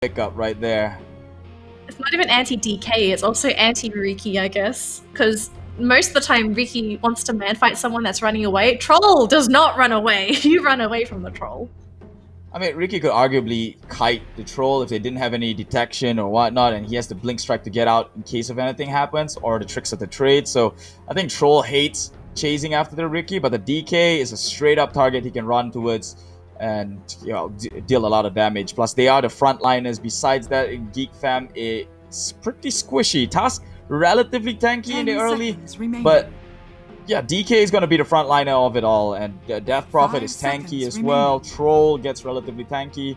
pickup right there. It's not even anti-DK, it's also anti-Riki, I guess. Because most of the time, Riki wants to man-fight someone that's running away. Troll does not run away. You run away from the troll. I mean, Riki could arguably kite the troll if they didn't have any detection or whatnot, and he has the blink strike to get out in case if anything happens, or the tricks of the trade. So I think Troll hates chasing after the Riki, but the DK is a straight up target he can run towards and deal a lot of damage. Plus, they are the frontliners. Besides that, in Geek Fam, it's pretty squishy. Tusk relatively tanky in the early, but yeah, DK is going to be the frontliner of it all, and Death Prophet is tanky as well. Troll gets relatively tanky.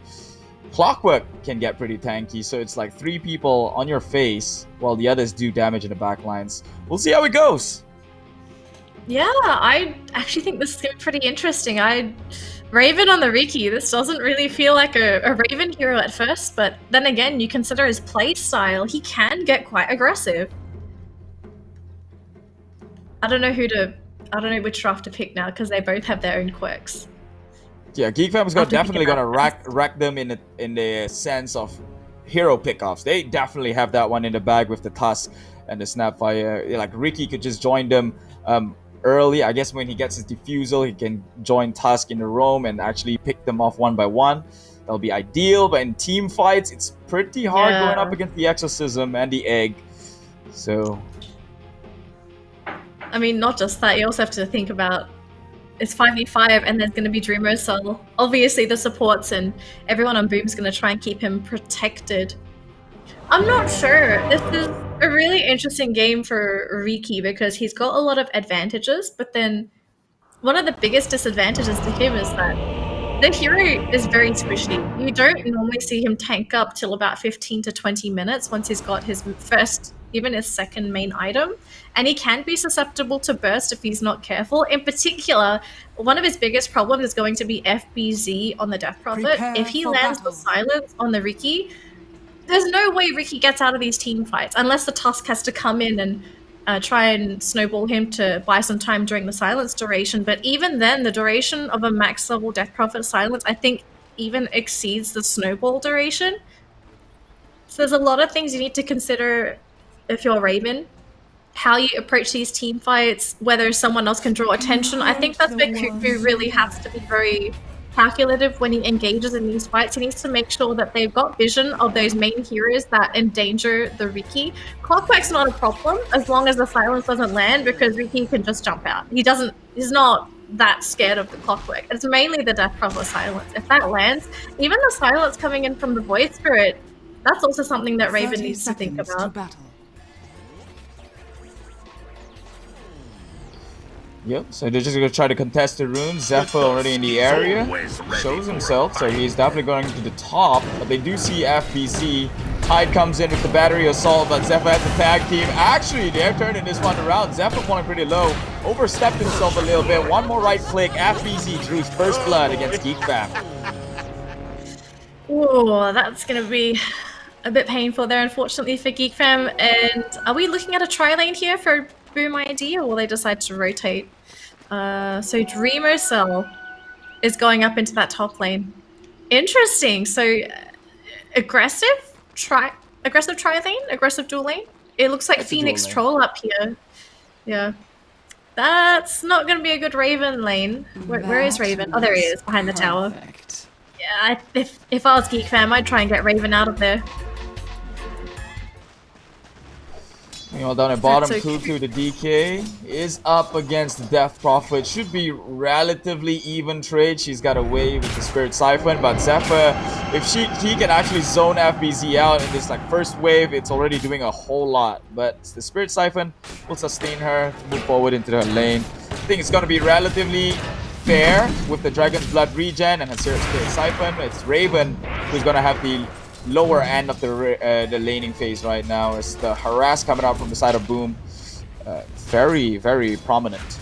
Clockwork can get pretty tanky, so it's like 3 people on your face while the others do damage in the backlines. We'll see how it goes. Yeah, I actually think this is going to be pretty interesting. Raven on the Riki, this doesn't really feel like a Raven hero at first, but then again, you consider his play style, he can get quite aggressive. I don't know which draft to pick now, because they both have their own quirks. Yeah, Geek Fam is definitely going to rack them in the sense of hero pickoffs. They definitely have that one in the bag with the Tusk and the Snapfire. Like, Riki could just join them early. I guess when he gets his defusal, he can join Tusk in the roam and actually pick them off one by one. That'll be ideal, but in team fights, it's pretty hard going up against the Exorcism and the Egg. So, I mean, not just that, you also have to think about it's 5v5 and there's going to be Dreamer, so obviously the supports and everyone on Boom's going to try and keep him protected. I'm not sure. This is a really interesting game for Riki because he's got a lot of advantages, but then one of the biggest disadvantages to him is that the hero is very squishy. You don't normally see him tank up till about 15 to 20 minutes once he's got his first, even his second main item. And he can be susceptible to burst if he's not careful. In particular, one of his biggest problems is going to be FBZ on the Death Prophet. If he lands the silence on the Riki, there's no way Riki gets out of these team fights unless the Tusk has to come in and try and snowball him to buy some time during the silence duration. But even then, the duration of a max level Death Prophet silence, I think, even exceeds the snowball duration. So there's a lot of things you need to consider if you're Raven. How you approach these team fights, whether someone else can draw attention. I think that's where Kuku really has to be very calculative when he engages in these fights. He needs to make sure that they've got vision of those main heroes that endanger the Riki. Clockwork's not a problem as long as the silence doesn't land, because Riki can just jump out. He's not that scared of the Clockwork. It's mainly the Death Prophet silence. If that lands, even the silence coming in from the Void Spirit, that's also something that Raven needs to think about. Yep, so they're just going to try to contest the runes. Zephyr already in the area, shows himself, so he's definitely going to the top. But they do see FBZ. Tide comes in with the battery assault, but Zephyr has the tag team. Actually, they're turning this one around. Zephyr falling pretty low, overstepped himself a little bit. One more right click, FBZ drew his first blood against Geek Fam. Oh, that's going to be a bit painful there, unfortunately, for Geek Fam. And are we looking at a tri-lane here for Boom ID, or will they decide to rotate? So Dreamer Cell is going up into that top lane. Interesting. So aggressive tri-lane, aggressive dual lane. It looks like that's Phoenix Troll up here. Yeah. That's not going to be a good Raven lane. Where is Raven? Oh, there he is, behind the tower. Yeah, if I was Geek Fam, I'd try and get Raven out of there. Meanwhile, down at bottom, Kuku, the DK, is up against the Death Prophet. Should be relatively even trade. She's got away with the Spirit Siphon, but Zephyr, if he can actually zone FBZ out in this first wave, it's already doing a whole lot. But the Spirit Siphon will sustain her to move forward into her lane. I think it's going to be relatively fair with the Dragon's Blood regen and her Spirit Siphon. It's Raven who's going to have the lower end of the laning phase right now, as the harass coming out from the side of Boom, very, very prominent.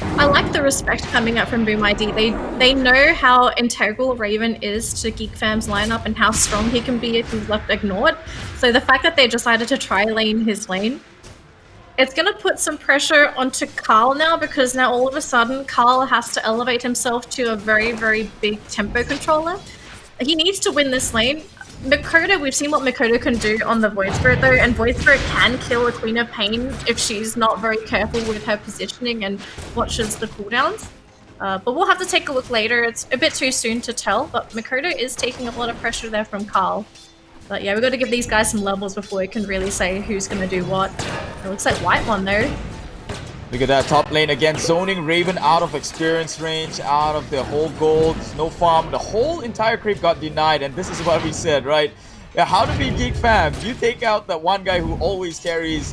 I like the respect coming up from Boom ID. They know how integral Raven is to Geek Fam's lineup and how strong he can be if he's left ignored. So the fact that they decided to tri-lane his lane, it's going to put some pressure onto Carl now, because now all of a sudden Carl has to elevate himself to a very, very big tempo controller. He needs to win this lane. Mikoto, we've seen what Mikoto can do on the Void Spirit though, and Void Spirit can kill a Queen of Pain if she's not very careful with her positioning and watches the cooldowns. But we'll have to take a look later. It's a bit too soon to tell, but Mikoto is taking a lot of pressure there from Carl. But yeah, we've got to give these guys some levels before we can really say who's going to do what. It looks like White one though. Look at that top lane again, zoning Raven out of experience range, out of the whole gold, no farm. The whole entire creep got denied, and this is what we said, right? Yeah, how to beat Geek Fam? You take out that one guy who always carries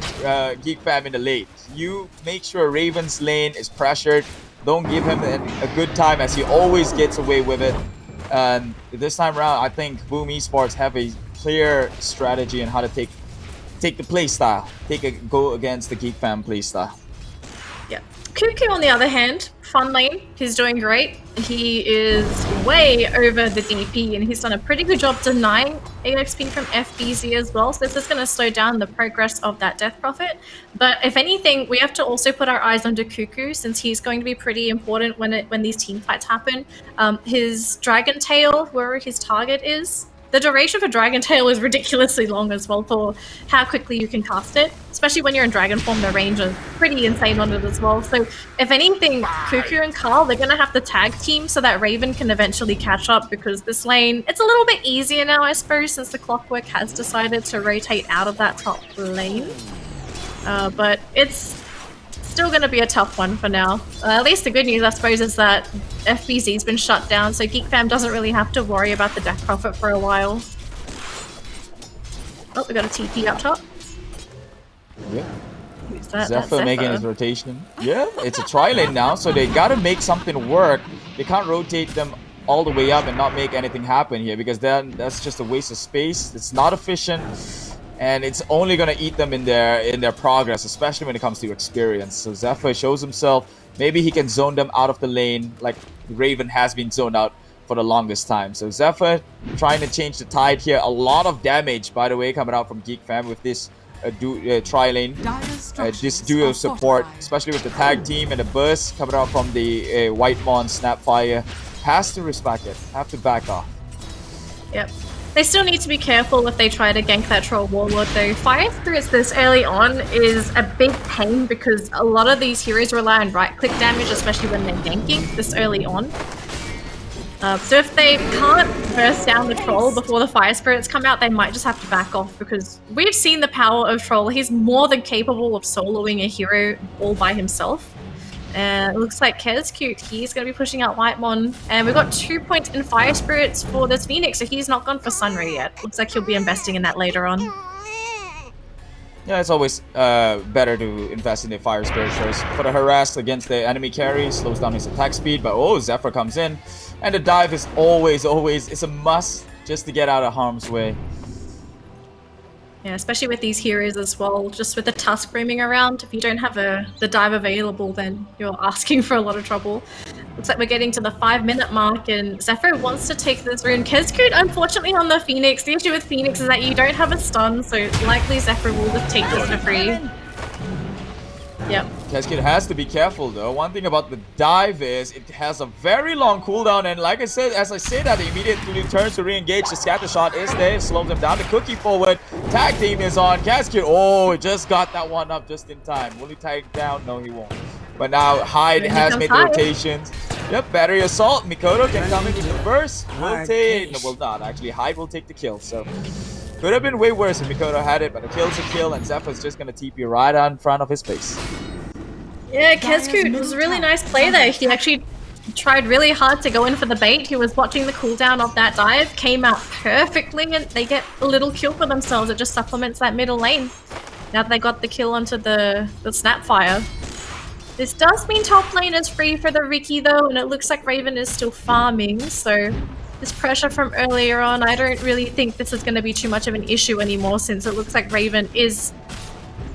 Geek Fam in the late. You make sure Raven's lane is pressured. Don't give him a good time, as he always gets away with it. And this time around, I think Boom Esports have a clear strategy on how to take the play style, go against the Geek Fam play style. Yeah. Cuckoo, on the other hand, fun lane, he's doing great. He is way over the DP, and he's done a pretty good job denying AXP from FBZ as well, so this is going to slow down the progress of that Death Prophet. But if anything, we have to also put our eyes onto Cuckoo, since he's going to be pretty important when these team fights happen. His Dragon Tail, where his target is, the duration for Dragon Tail is ridiculously long as well for how quickly you can cast it. Especially when you're in Dragon form, the range is pretty insane on it as well. So if anything, Cuckoo and Carl, they're going to have to tag team so that Raven can eventually catch up, because this lane, it's a little bit easier now, I suppose, since the Clockwork has decided to rotate out of that top lane. But it's still going to be a tough one for now. At least the good news, I suppose, is that FBZ's been shut down, so Geek Fam doesn't really have to worry about the Death Prophet for a while. Oh, we got a TP up top. Yeah. Who's that? Zephyr making his rotation. Yeah, it's a tri-lane now, so they gotta make something work. They can't rotate them all the way up and not make anything happen here, because then that's just a waste of space. It's not efficient. And it's only going to eat them in their progress, especially when it comes to experience. So Zephyr shows himself. Maybe he can zone them out of the lane like Raven has been zoned out for the longest time. So Zephyr trying to change the tide here. A lot of damage, by the way, coming out from Geek Fam with this tri-lane. This duo support, especially with the tag team and the burst coming out from the White Mon Snapfire. Has to respect it. Have to back off. Yep. They still need to be careful if they try to gank that Troll Warlord though. Fire Spirits this early on is a big pain, because a lot of these heroes rely on right-click damage, especially when they're ganking this early on. So if they can't burst down the Troll before the Fire Spirits come out, they might just have to back off, because we've seen the power of Troll. He's more than capable of soloing a hero all by himself. And it looks like Kezcute, he's going to be pushing out Whitemon. And we've got 2 points in Fire Spirits for this Phoenix, so he's not gone for Sunray yet. Looks like he'll be investing in that later on. Yeah, it's always better to invest in the Fire Spirit first. For the harass against the enemy carry, slows down his attack speed, but oh, Zephyr comes in. And the dive is always, it's a must just to get out of harm's way. Yeah, especially with these heroes as well, just with the Tusk roaming around. If you don't have the dive available, then you're asking for a lot of trouble. Looks like we're getting to the 5-minute mark, and Zephyr wants to take this rune. Kezcute, unfortunately, on the Phoenix. The issue with Phoenix is that you don't have a stun, so likely Zephyr will just take this for free. Yep. Kezcute has to be careful though. One thing about the dive is it has a very long cooldown, and like I said, as I say that, he immediately turns to re-engage. The scatter shot is there, slows him down. The cookie forward. Tag team is on. Kezcute, oh, he just got that one up just in time. Will he tag down? No, he won't. But now Hyde has made the rotations. Yep, battery assault. Mikoto can come into the burst. Will take, no, will not actually. Hyde will take the kill. So could have been way worse if Mikoto had it, but a kill's a kill, and Zephyr's just gonna TP right on front of his face. Yeah, Kezcute was a really nice play there. He actually tried really hard to go in for the bait. He was watching the cooldown of that dive, came out perfectly, and they get a little kill for themselves. It just supplements that middle lane. Now that they got the kill onto the Snapfire. This does mean top lane is free for the Riki though, and it looks like Raven is still farming, so this pressure from earlier on, I don't really think this is going to be too much of an issue anymore, since it looks like Raven is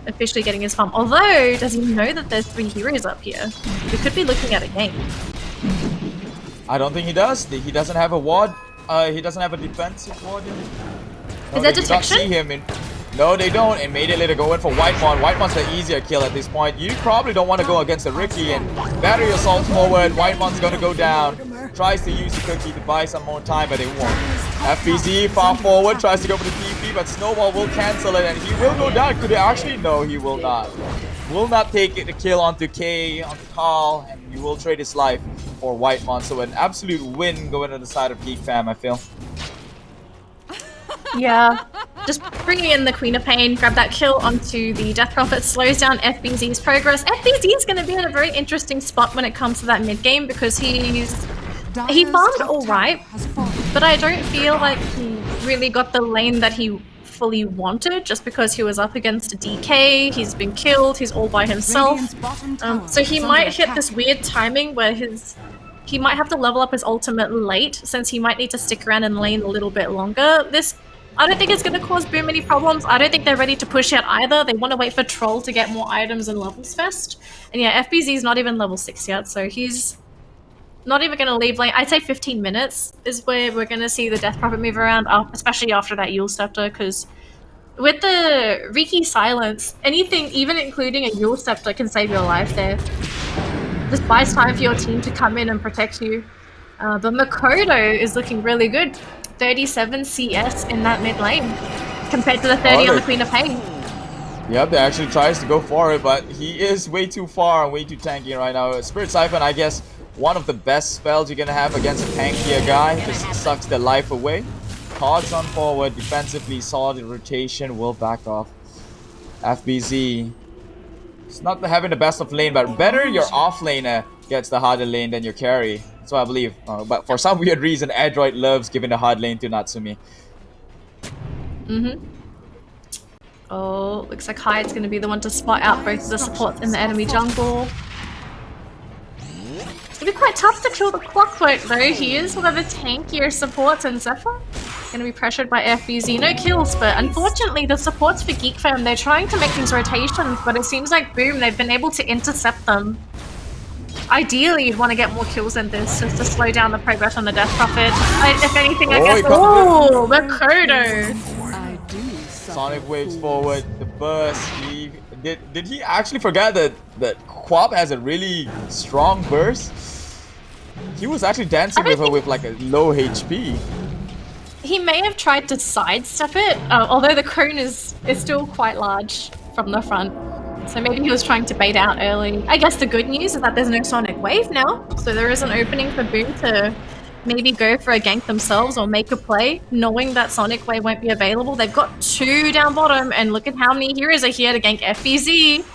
officially getting his farm. Although, does he know that there's 3 heroes up here? We could be looking at a game. I don't think he does. He doesn't have a ward. He doesn't have a defensive ward. Is there detection? See him in. No, they don't. And immediately go in for Whitemon. Whitemon's the easier kill at this point. You probably don't want to go against the Riki, and battery assault forward. Whitemon's going to go down. tries to use the cookie to buy some more time, but it won't. FBZ far forward, tries to go for the TP, but Snowball will cancel it, and he will go down. Could he actually? No, he will not. Will not take it, the kill onto K, onto Carl, and he will trade his life for Whitemon. So an absolute win going on the side of Geek Fam, I feel. Yeah, just bringing in the Queen of Pain, grab that kill onto the Death Prophet, slows down FBZ's progress. FBZ is going to be in a very interesting spot when it comes to that mid game because he farmed alright, but I don't feel like he really got the lane that he fully wanted just because he was up against a DK, he's been killed, he's all by himself. So he might hit this weird timing where he might have to level up his ultimate late since he might need to stick around in lane a little bit longer. I don't think it's going to cause Boom any problems. I don't think they're ready to push out either. They want to wait for Troll to get more items and levels first. And yeah, FBZ's not even level 6 yet, so he's not even going to leave lane. I'd say 15 minutes is where we're going to see the Death Prophet move around, especially after that Yule Scepter, because with the Riki Silence, anything, even including a Yule Scepter, can save your life there. Just buys time for your team to come in and protect you. But Makoto is looking really good. 37 CS in that mid lane compared to the 30 on the Queen of Pain. Yep, they actually tries to go for it, but he is way too far and way too tanky right now. Spirit Siphon, I guess, one of the best spells you're gonna have against a tankier guy. Just sucks their life away. Cogs on forward, defensively solid rotation, will back off. FBZ. It's not having the best of lane, but better your off laner gets the harder lane than your carry. That's what I believe. But for some weird reason, Android loves giving the hard lane to Natsumi. Oh, looks like Hyde's going to be the one to spot out both of the supports in the enemy jungle. It's going to be quite tough to kill the Clockwork though. He is one of the tankier supports, and Zephyr going to be pressured by FBZ. No kills, but unfortunately the supports for Geek Fam, they're trying to make these rotations, but it seems like Boom, they've been able to intercept them. Ideally, you'd want to get more kills than this just to slow down the progress on the Death Prophet. If anything, I guess. Oh, Makoto! Sonic waves forward, the burst. Did he actually forget that Quap has a really strong burst? He was actually dancing with her with like a low HP. He may have tried to sidestep it, although the cone is still quite large from the front. So maybe he was trying to bait out early. I guess the good news is that there's no Sonic Wave now, so there is an opening for Boom to maybe go for a gank themselves or make a play, knowing that Sonic Wave won't be available. They've got 2 down bottom, and look at how many heroes are here to gank FBZ.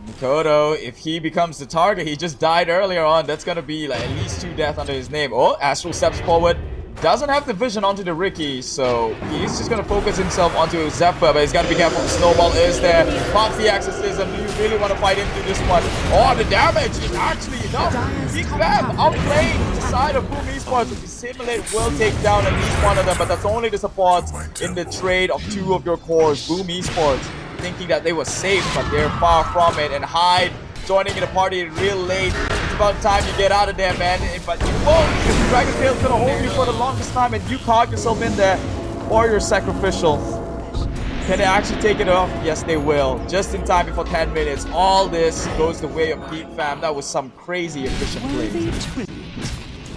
Makoto, if he becomes the target, he just died earlier on. That's gonna be like at least 2 deaths under his name. Oh, Astral steps forward. Doesn't have the vision onto the Riki, so he's just gonna focus himself onto Zephyr, but he's gotta be careful. The Snowball is there. Pops the exorcism. Do you really want to fight into this one? Oh, the damage is actually enough. Geek Fam outplaying the side of Boom Esports. If you simulate, will take down at least one of them, but that's only the supports in the trade of 2 of your cores. Boom Esports thinking that they were safe, but they're far from it. And Hyde joining in the party real late. It's about time you get out of there, man. But you won't, because Dragon Tail's gonna hold you for the longest time, and you caught yourself in there, or you're sacrificial. Can they actually take it off? Yes, they will. Just in time before 10 minutes. All this goes the way of Geek Fam. That was some crazy efficient play.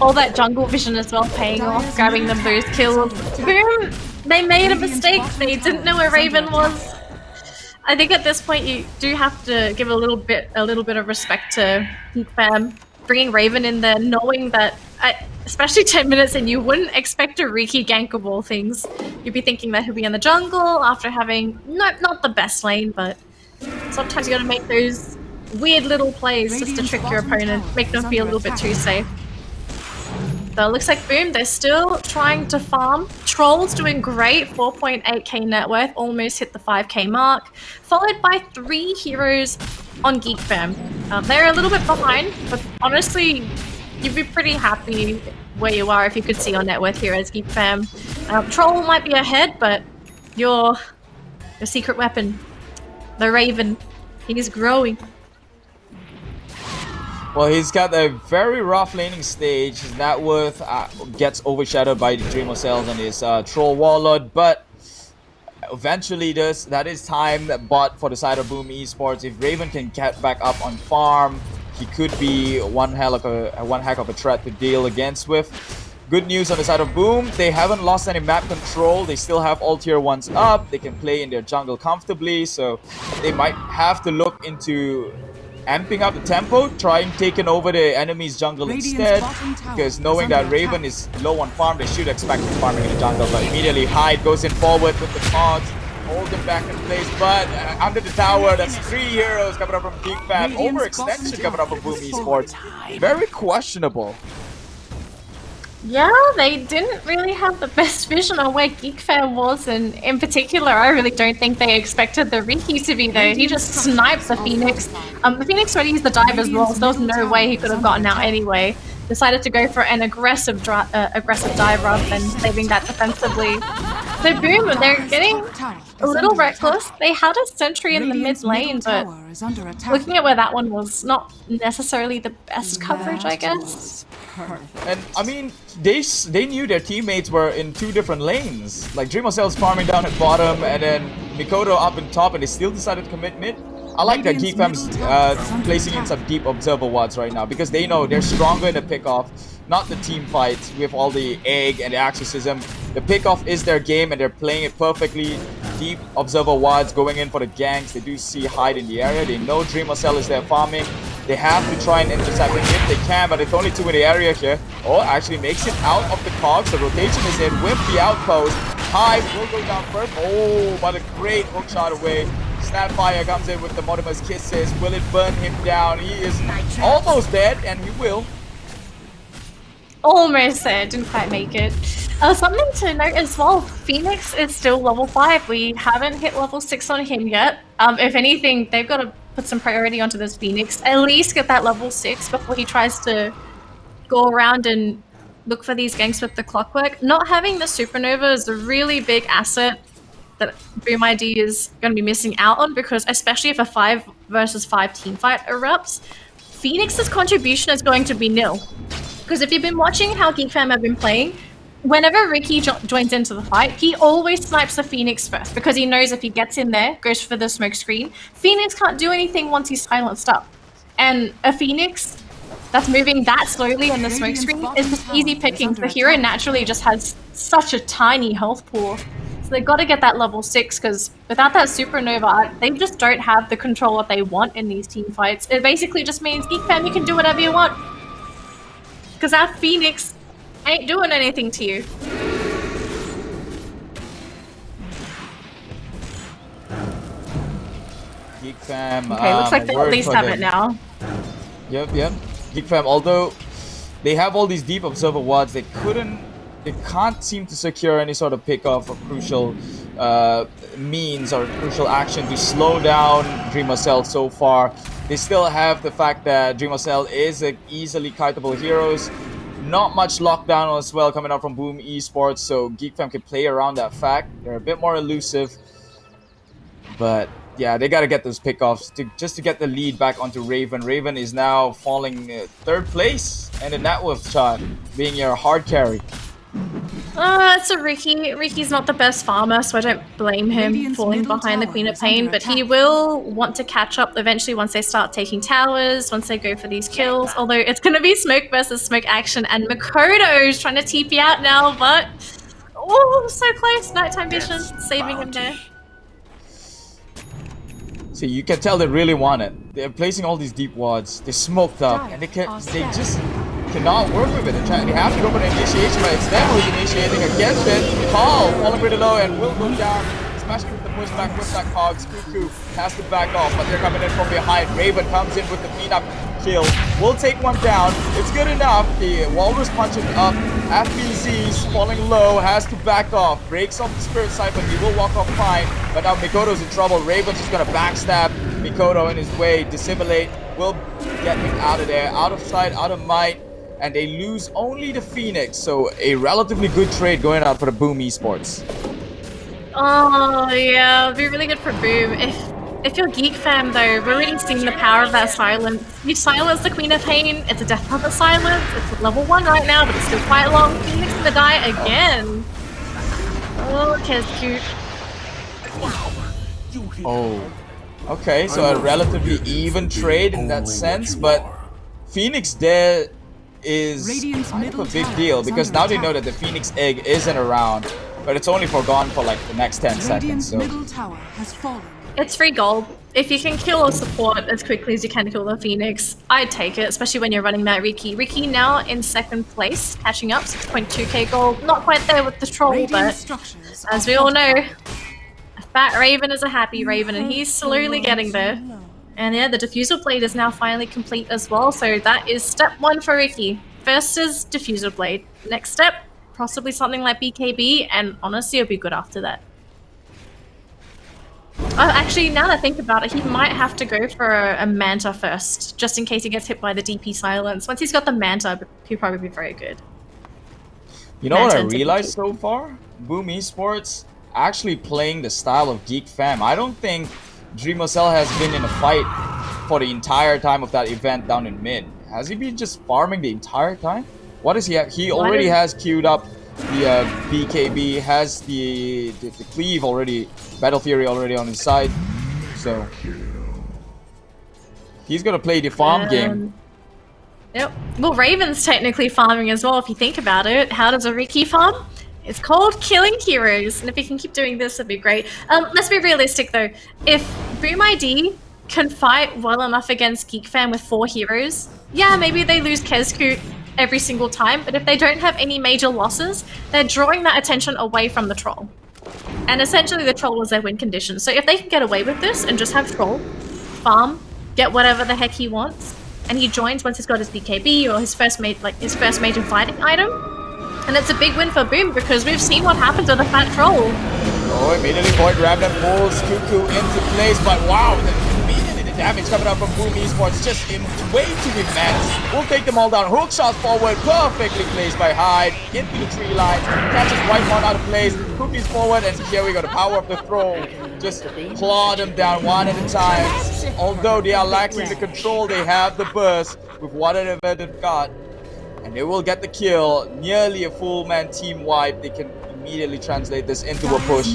All that jungle vision as well paying off, grabbing them those kills. Boom! They made a mistake. They didn't know where Raven was. I think at this point you do have to give a little bit of respect to Geek Fam, bringing Raven in there, knowing that, especially 10 minutes in, you wouldn't expect a Riki gank of all things. You'd be thinking that he'll be in the jungle after having not the best lane, but sometimes you gotta make those weird little plays just to trick your opponent, make them feel a little bit too safe. So it looks like Boom, they're still trying to farm. Troll's doing great, 4.8k net worth, almost hit the 5k mark, followed by 3 heroes on Geek Fam. They're a little bit behind, but honestly, you'd be pretty happy where you are if you could see your net worth here as Geek Fam. Troll might be ahead, but your secret weapon, the Raven, he's growing. Well, he's got a very rough laning stage. His net worth gets overshadowed by the Dreamer Cells and his Troll Warlord, but eventually that is time bought for the side of Boom Esports. If Raven can get back up on farm, he could be one heck of a threat to deal against with. Good news on the side of Boom, they haven't lost any map control. They still have all tier 1s up. They can play in their jungle comfortably, so they might have to look into amping up the tempo, trying taking over the enemy's jungle instead, because knowing that Raven is low on farm, they should expect him farming in the jungle, but immediately Hyde goes in forward with the cogs, hold him back in place, but under the tower, that's 3 heroes coming up from Geek Fam, overextension coming up from Boom Esports, very questionable. Yeah, they didn't really have the best vision on where Geek Fam was, and in particular, I really don't think they expected the Riki to be there. He just sniped the Phoenix. The Phoenix already used the dive as well, so there was no way he could have gotten out anyway. Decided to go for an aggressive dive rather than saving that defensively. So Boom, they're getting a little reckless. They had a sentry in the mid lane, but looking at where that one was, not necessarily the best coverage, I guess. And I mean, they knew their teammates were in 2 different lanes. Like Dreamercell's farming down at bottom, and then Mikoto up in top, and they still decided to commit mid. I like that Geek Fam's placing in some deep observer wards right now, because they know they're stronger in the pickoff, not the team fights with all the egg and the exorcism. The pickoff is their game, and they're playing it perfectly. Deep observer wards going in for the ganks. They do see Hyde in the area. They know Dreamercell is there farming. They have to try and intercept him if they can, but it's only 2 in the area here. Oh, actually makes it out of the cogs. The rotation is in with the outpost. Hyde will go down first. Oh, but a great hook shot away. Snapfire comes in with the Mortimer's Kisses. Will it burn him down? He is almost dead, and he will. Almost there, didn't quite make it. Something to note as well, Phoenix is still level 5. We haven't hit level 6 on him yet. If anything, they've got to put some priority onto this Phoenix. At least get that level 6 before he tries to go around and look for these ganks with the clockwork. Not having the Supernova is a really big asset that Boom ID is going to be missing out on, because especially if a 5 versus 5 team fight erupts, Phoenix's contribution is going to be nil. Because if you've been watching how Geek Fam have been playing, whenever Ricky joins into the fight, he always snipes the Phoenix first, because he knows if he gets in there, goes for the smoke screen, Phoenix can't do anything once he's silenced up. And a Phoenix that's moving that slowly in the smoke screen is just easy picking. The hero naturally just has such a tiny health pool. So they've got to get that level 6, because without that Supernova, they just don't have the control that they want in these team fights. It basically just means, Geek Fam, you can do whatever you want. Because that Phoenix ain't doing anything to you. Geek Fam. Okay, looks like they at least have it now. Yep. Geek Fam, although they have all these deep observer wards, they can't seem to secure any sort of pick-off or crucial means or crucial action to slow down Dreamercell so far. They still have the fact that Dreamercell is an easily kiteable heroes. Not much lockdown as well coming out from Boom Esports, so Geek Fam can play around that fact. They're a bit more elusive, but yeah, they gotta get those pickoffs just to get the lead back onto Raven. Raven is now falling 3rd place, and the net worth shot being your hard carry. It's a Ricky. Ricky's not the best farmer, so I don't blame him falling behind the Queen of Pain, but he will want to catch up eventually once they start taking towers, once they go for these kills, although it's going to be smoke versus smoke action, and Makoto's trying to TP out now, but oh, so close. Nighttime vision, saving him there. So you can tell they really want it. They're placing all these deep wards, they're smoked up, and they just cannot work with it. They have to go for the initiation, but it's them who's initiating against it. Paul falling pretty low and will go down, especially with the pushback with that cogs. Cuckoo has to back off, but they're coming in from behind. Raven comes in with the cleanup kill. Will take one down. It's good enough. The Walrus punching up. FBZ's falling low, has to back off. Breaks off the Spirit side, but he will walk off fine. But now Mikoto's in trouble. Raven's just gonna backstab Mikoto in his way. Dissimulate. Will get him out of there. Out of sight, out of might. And they lose only the Phoenix, so a relatively good trade going out for the Boom Esports. Oh yeah, it'd be really good for Boom. If you're Geek Fam though, we're really seeing the power of that silence. You silence the Queen of Pain, it's a Death Puppet silence, it's level 1 right now, but it's still quite long. Phoenix gonna die again. Oh, Kez cute. Oh. Okay, so a relatively even trade in that sense, but Phoenix there is kind of a big deal because now they know that the Phoenix egg isn't around, but it's only forgone for like the next 10 seconds. So it's free gold. If you can kill a support as quickly as you can kill the Phoenix, I'd take it, especially when you're running that Riki. Riki now in second place, catching up, 6.2k gold. Not quite there with the troll, but as we all know, a fat Raven is a happy Raven, and he's slowly getting there. And yeah, the Diffusal Blade is now finally complete as well, so that is step 1 for Riki. First is Diffusal Blade. Next step, possibly something like BKB, and honestly, it'll be good after that. Actually, now that I think about it, he might have to go for a Manta first, just in case he gets hit by the DP Silence. Once he's got the Manta, he'll probably be very good. You know what I realized so far? Boom Esports actually playing the style of Geek fam. I don't think DreamOCell has been in a fight for the entire time of that event down in mid. Has he been just farming the entire time? What is he have? He already has queued up the BKB, has the cleave already, Battle Fury already on his side, so he's gonna play the farm game. Yep. Well, Raven's technically farming as well if you think about it. How does a Riki farm? It's called killing heroes, and if he can keep doing this, it'd be great. Let's be realistic though. If Boom ID can fight well enough against Geek Fam with 4 heroes, yeah, maybe they lose Kezku every single time, but if they don't have any major losses, they're drawing that attention away from the troll. And essentially the troll was their win condition. So if they can get away with this and just have troll, farm, get whatever the heck he wants, and he joins once he's got his BKB or his first major fighting item, and it's a big win for Boom because we've seen what happens with a fat troll. Oh, immediately Void Grab and pulls Cuckoo into place, but wow, immediately the damage coming up from Boom Esports just way too immense. We'll take them all down. Hook shot forward, perfectly placed by Hyde into the tree line. Catches right one out of place. Cookies forward, and here we go. The power of the throw. Just claw them down one at a time. Although they are lacking the control, they have the burst with whatever they've got. And they will get the kill. Nearly a full man team wipe. They can immediately translate this into a push.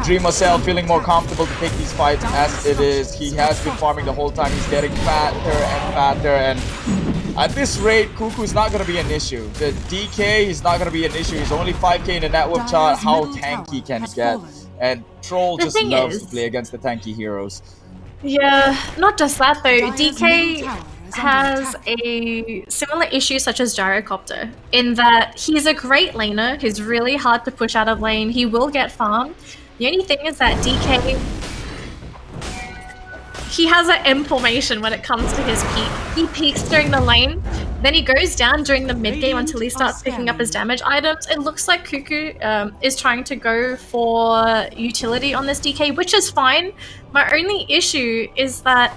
DreamOCell feeling more comfortable to take these fights as it is. He has been farming the whole time. He's getting fatter and fatter, and at this rate, Cuckoo's not going to be an issue. The DK is not going to be an issue. He's only 5k in the network chart. How tanky can he get? And Troll just loves to play against the tanky heroes. Yeah, not just that though. DK has a similar issue such as Gyrocopter, in that he's a great laner who's really hard to push out of lane. He will get farmed. The only thing is that DK, he has an inflammation when it comes to his peak. He peaks during the lane, then he goes down during the mid game until he starts picking up his damage items. It looks like Cuckoo is trying to go for utility on this DK, which is fine. My only issue is that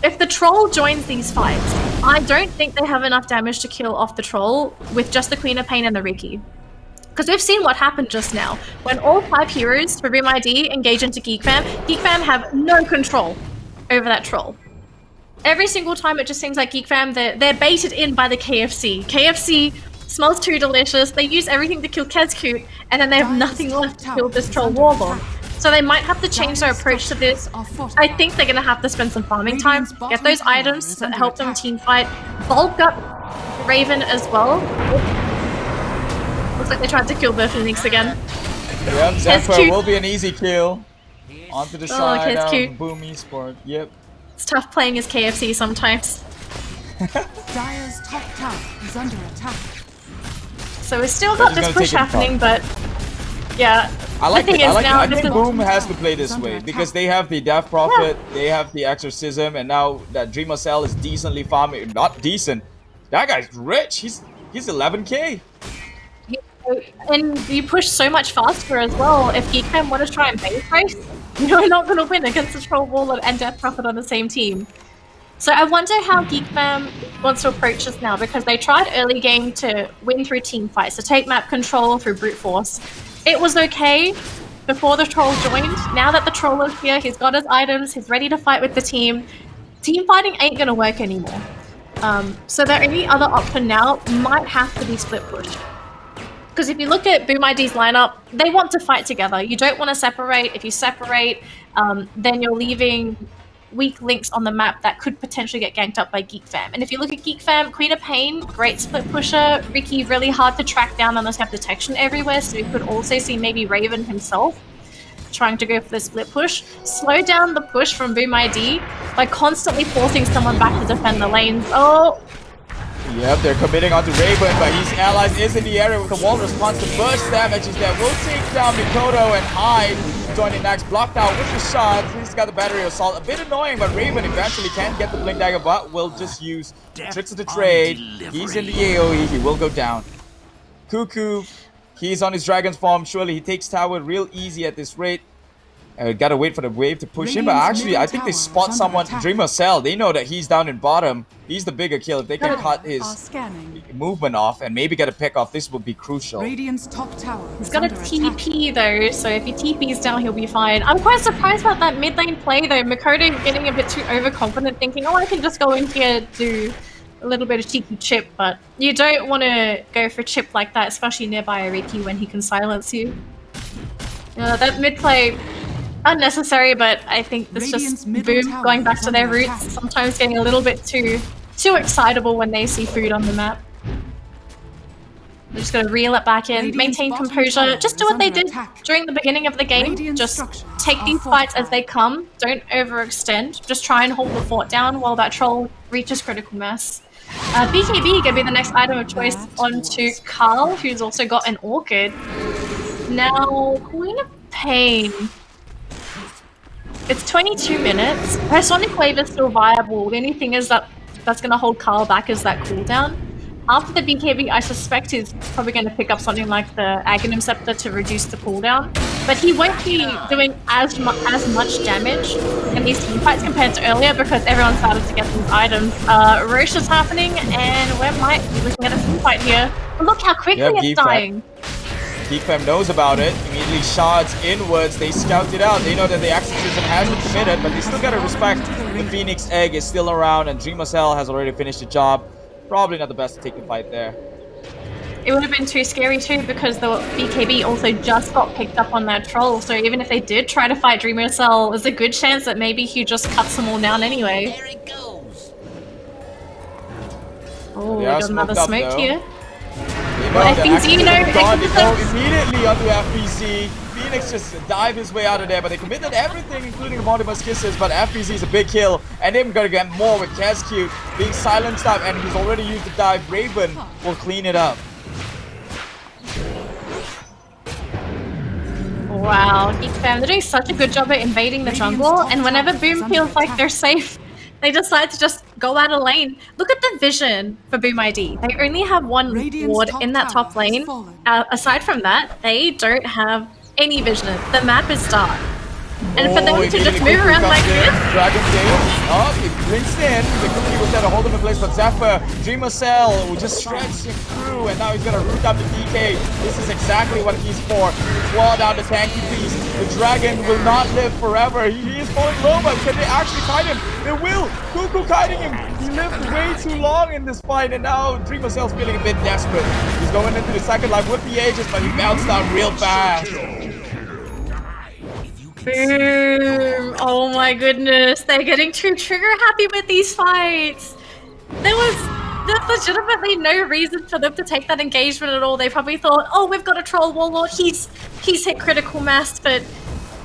if the troll joins these fights, I don't think they have enough damage to kill off the troll with just the Queen of Pain and the Riki. Because we've seen what happened just now. When all 5 heroes for Boom ID engage into Geek Fam have no control over that troll. Every single time it just seems like Geek Fam, they're baited in by the KFC. KFC smells too delicious, they use everything to kill Kezku, and then they have nothing left to kill this troll Warlord. So they might have to change their approach to this. I think they're going to have to spend some farming time, get those items that help them team fight, bulk up Raven as well. Looks like they tried to kill the Phoenix again. Yep, Zephyr will be an easy kill. Onto the side of Boom Esports. Yep. It's tough playing as KFC sometimes. Dire's top tower is under attack. So we've still got this push happening, but yeah. I think Boom has to play this way because they have the Death Prophet, they have the Exorcism, and now that DreamOCell is decently farming. Not decent. That guy's rich. He's 11k. And you push so much faster as well. If Geek Fam want to try and base race, you're not going to win against the Troll Warlord and Death Prophet on the same team. So I wonder how Geek Fam wants to approach this now, because they tried early game to win through team fights, to take map control through brute force. It was okay before the troll joined. Now that the troll is here, he's got his items, he's ready to fight with the team. Team fighting ain't gonna work anymore. So the only other option now might have to be split push. Because if you look at Boom ID's lineup, they want to fight together. You don't want to separate. If you separate, then you're leaving weak links on the map that could potentially get ganked up by Geek Fam. And if you look at Geek Fam, Queen of Pain, great split pusher, Ricky really hard to track down unless you have detection everywhere, so you could also see maybe Raven himself trying to go for the split push. Slow down the push from Boom ID by constantly forcing someone back to defend the lanes. Oh! Yep, they're committing onto Raven, but his allies is in the area with the wall response. The burst damage is there. Will take down Mikoto and Hyde. Joining next, blocked out with the shots. He's got the battery assault. A bit annoying, but Raven eventually can get the blink dagger, but will just use tricks of the trade. He's in the AoE. He will go down. Cuckoo, he's on his dragon's form. Surely he takes tower real easy at this rate. Gotta wait for the wave to push in, but actually I think they spot someone. Dreamer Cell, they know that he's down in bottom. He's the bigger kill. If they can cut his movement off and maybe get a pick off, this would be crucial. Radiant's top tower. He's got a TP though, so if he TP's down, he'll be fine. I'm quite surprised about that mid lane play though. Mikoto getting a bit too overconfident, thinking, oh, I can just go in here, do a little bit of cheeky chip, but you don't want to go for chip like that, especially nearby a Riki when he can silence you. That mid play, unnecessary, but I think it's just Boom going back to their roots, sometimes getting a little bit too excitable when they see food on the map. They're just going to reel it back in, maintain composure, just do what they did during the beginning of the game, just take these fights as they come, don't overextend, just try and hold the fort down while that troll reaches critical mass. BKB gonna be the next item of choice onto Carl, who's also got an Orchid. Now, Queen of Pain. It's 22 minutes. Her Sonic Wave is still viable. The only thing is that that's going to hold Carl back is that cooldown. After the BKB, I suspect he's probably going to pick up something like the Aghanim Scepter to reduce the cooldown. But he won't be doing as much damage in these teamfights compared to earlier because everyone started to get these items. Roche is happening, and we might be looking at a teamfight here. But look how quickly it's dying. Geek Fam knows about it, immediately shots inwards, they scout it out, they know that the exorcism has been committed, but they still gotta respect the Phoenix Egg is still around and Dreamer Cell has already finished the job. Probably not the best to take the fight there. It would have been too scary too because the BKB also just got picked up on that troll, so even if they did try to fight Dreamer Cell, there's a good chance that maybe he just cuts them all down anyway. There it goes. Oh, we got another smoke here. Well, FBZ, they go immediately onto FBZ. Phoenix just dive his way out of there, but they committed everything, including the Mortimer's Kisses, but FBZ is a big kill, and they're gonna get more with Cascute being silenced up, and he's already used the dive. Raven will clean it up. Wow, Geek Fam, they're doing such a good job at invading the jungle, and whenever Boom feels like they're safe, they decide to just go out of lane. Look at the vision for Boom ID. They only have one ward in that top lane. Aside from that, they don't have any vision. The map is dark. And for them to just move around like this. Dragon Gate. Oh, he blinks in. The Cookie was there to hold him in place, but Zephyr, Dreamer Cell will just stretch him through, and now he's gonna root up the DK. This is exactly what he's for. Claw down the tanky piece. The dragon will not live forever. He is falling low, but can they actually kite him? They will. Cuckoo kiting him. He lived way too long in this fight, and now Dreamer Cell's feeling a bit desperate. He's going into the second life with the Aegis, but he bounced out real fast. Boom! Oh my goodness, they're getting too trigger happy with these fights. There's legitimately no reason for them to take that engagement at all. They probably thought, oh, we've got a troll warlord, he's hit critical mass, but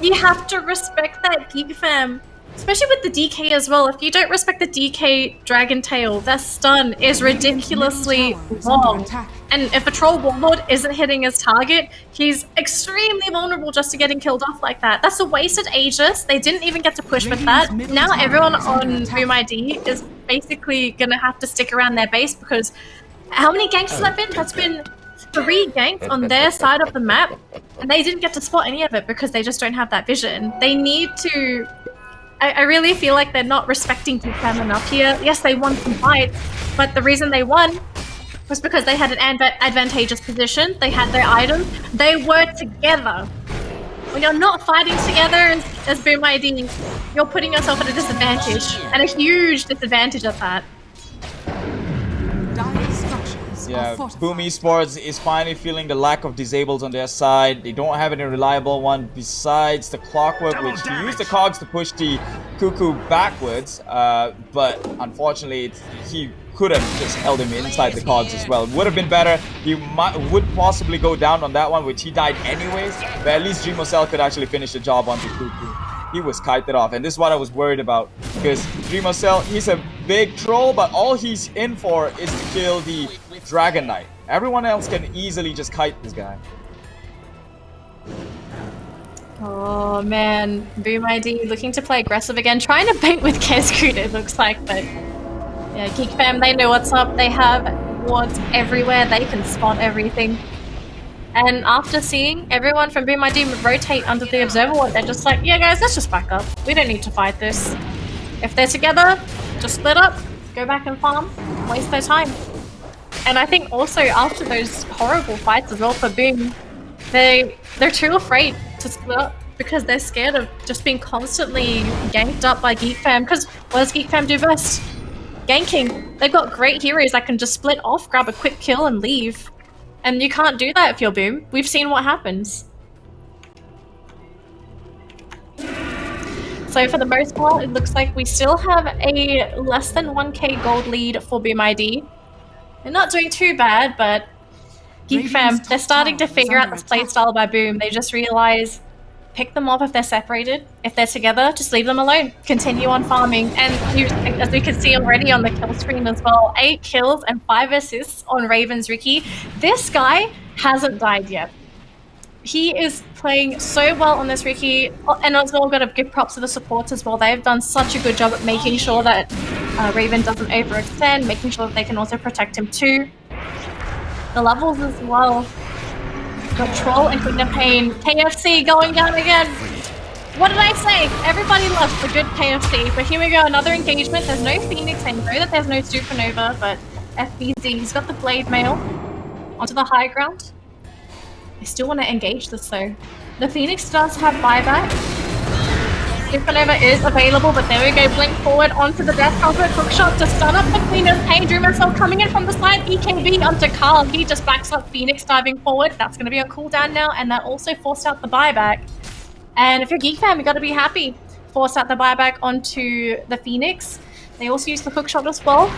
you have to respect that Geek Fam. Especially with the DK as well. If you don't respect the DK Dragon Tail, that stun is ridiculously long. And if a troll warlord isn't hitting his target, he's extremely vulnerable just to getting killed off like that. That's a wasted Aegis. They didn't even get to push with that. Now everyone on Boom ID is basically gonna have to stick around their base because how many ganks has that been? That's been 3 ganks on their side of the map, and they didn't get to spot any of it because they just don't have that vision. They need to. I really feel like they're not respecting Geek Fam enough here. Yes, they won some fights, but the reason they won was because they had an advantageous position, they had their items, they were together. When you're not fighting together as Boom ID, you're putting yourself at a disadvantage, and a huge disadvantage at that. Yeah, Boom Esports is finally feeling the lack of disables on their side. They don't have any reliable one besides the Clockwork, which he used the cogs to push the Cuckoo backwards, but unfortunately he could have just held him inside the cogs as well. Would have been better. He would possibly go down on that one, which he died anyways, but at least Dreamocell could actually finish the job onto Cuckoo. He was kited off, and this is what I was worried about, because Dreamocell, he's a big troll, but all he's in for is to kill the Dragon Knight. Everyone else can easily just kite this guy. Oh man, Boom ID looking to play aggressive again, trying to bait with Kescruit it looks like, but yeah, Geek fam, they know what's up. They have wards everywhere, they can spot everything. And after seeing everyone from Boom ID rotate under the observer ward, they're just like, yeah guys, let's just back up. We don't need to fight this. If they're together, just split up, go back and farm, waste their time. And I think also after those horrible fights as well for Boom, they're too afraid to split up because they're scared of just being constantly ganked up by Geek fam. Because what does Geek fam do best? Ganking. They've got great heroes that can just split off, grab a quick kill and leave. And you can't do that if you're Boom. We've seen what happens. So for the most part, it looks like we still have a less than 1k gold lead for Boom ID. They're not doing too bad, but Geek fam, they're starting to figure out this playstyle by Boom. They just realize, pick them off if they're separated. If they're together, just leave them alone. Continue on farming. And as we can see already on the kill screen as well, 8 kills and 5 assists on Raven's Ricky. This guy hasn't died yet. He is playing so well on this Ricky, and as well, got to give props to the supports as well. They've done such a good job at making sure that Raven doesn't overextend, making sure that they can also protect him too. The levels as well. Got Troll and Queen of Pain. KFC going down again. What did I say? Everybody loves the good KFC, but here we go, another engagement. There's no Phoenix. I know that there's no Supernova, but FBZ's got the Blade Mail onto the high ground. I still want to engage this though. The Phoenix does have buyback. Supernova is available, but there we go. Blink forward onto the Death Cover. Hookshot to stun up the Queen of Pain. Dreamocell coming in from the side. EKB onto Carl. He just backs up Phoenix diving forward. That's going to be on cooldown now, and that also forced out the buyback. And if you're Geek fan, you got to be happy. Forced out the buyback onto the Phoenix. They also used the hookshot as well.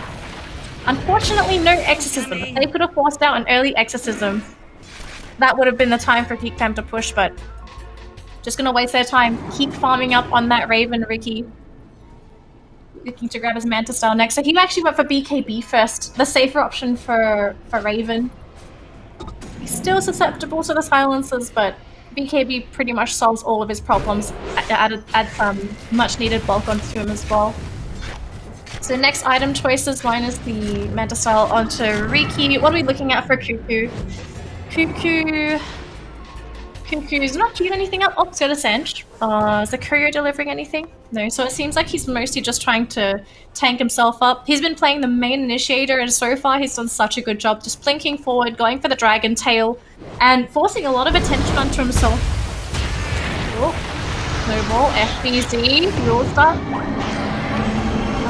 Unfortunately, no exorcism. If they could have forced out an early exorcism, that would have been the time for Geek fam to push, but just gonna waste their time. Keep farming up on that Raven Ricky. Looking to grab his Manta Style next. So he actually went for BKB first, the safer option for Raven. He's still susceptible to the silences, but BKB pretty much solves all of his problems. Add some much needed bulk onto him as well. So next item choices, minus the Manta Style onto Riki. What are we looking at for Cuckoo? Cuckoo's not queued anything up. Oh, it's got a Sench. Is the courier delivering anything? No, so it seems like he's mostly just trying to tank himself up. He's been playing the main initiator, and so far he's done such a good job just blinking forward, going for the dragon tail, and forcing a lot of attention onto himself. Oh, snowball, FBZ, fuel start.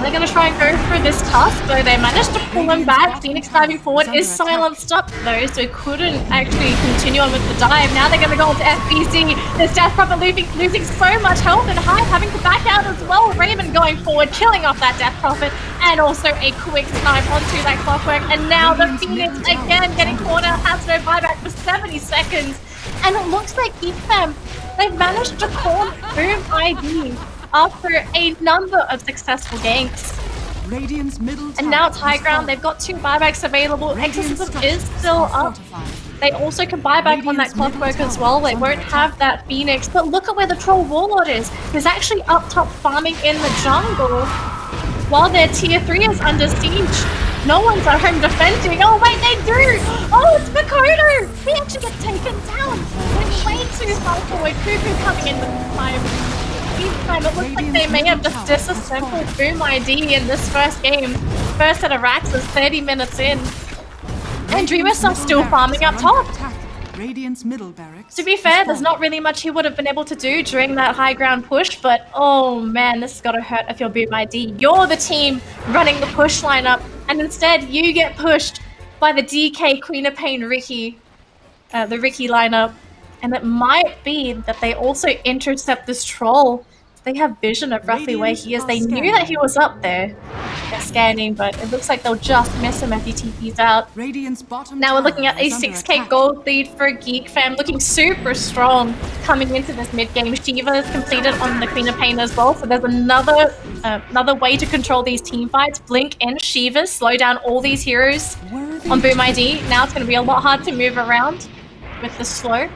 They're going to try and go for this task, though they managed to pull him back. Phoenix diving forward is silenced up, though, so couldn't actually continue on with the dive. Now they're going to go into FBZ. This Death Prophet losing so much health, and Hive having to back out as well. Raven going forward, killing off that Death Prophet, and also a quick snipe onto that Clockwork. And now the Phoenix again getting caught out, has no buyback for 70 seconds. And it looks like Geek fam, they've managed to call Boom ID after a number of successful ganks. And now it's high ground. They've got 2 buybacks available. Exorcism is still up. They also can buy back on that Clockwork as well. They won't have that Phoenix. But look at where the Troll Warlord is. He's actually up top farming in the jungle while their tier 3 is under siege. No one's at home defending. Oh wait, they do! Oh, it's Makoto! He actually gets taken down. They're way too far forward. Cuckoo coming in with the time. It looks like they may have just disassembled Boom ID in this first game. First set of racks is 30 minutes in. And Dreamocell still farming up top. To be fair, there's not really much he would have been able to do during that high ground push, but oh man, this has got to hurt if you're Boom ID. You're the team running the push lineup, and instead you get pushed by the DK Queen of Pain Ricky, the Ricky lineup. And it might be that they also intercept this troll They have vision of roughly where he is. They knew that he was up there. They're scanning, but it looks like they'll just miss him if he TP's out. Now we're looking at a 6k gold lead for Geek Fam, looking super strong coming into this mid-game. Shiva is completed on the Queen of Pain as well, so there's another way to control these team fights. Blink and Shiva slow down all these heroes on Boom ID. Now it's going to be a lot hard to move around with the slow.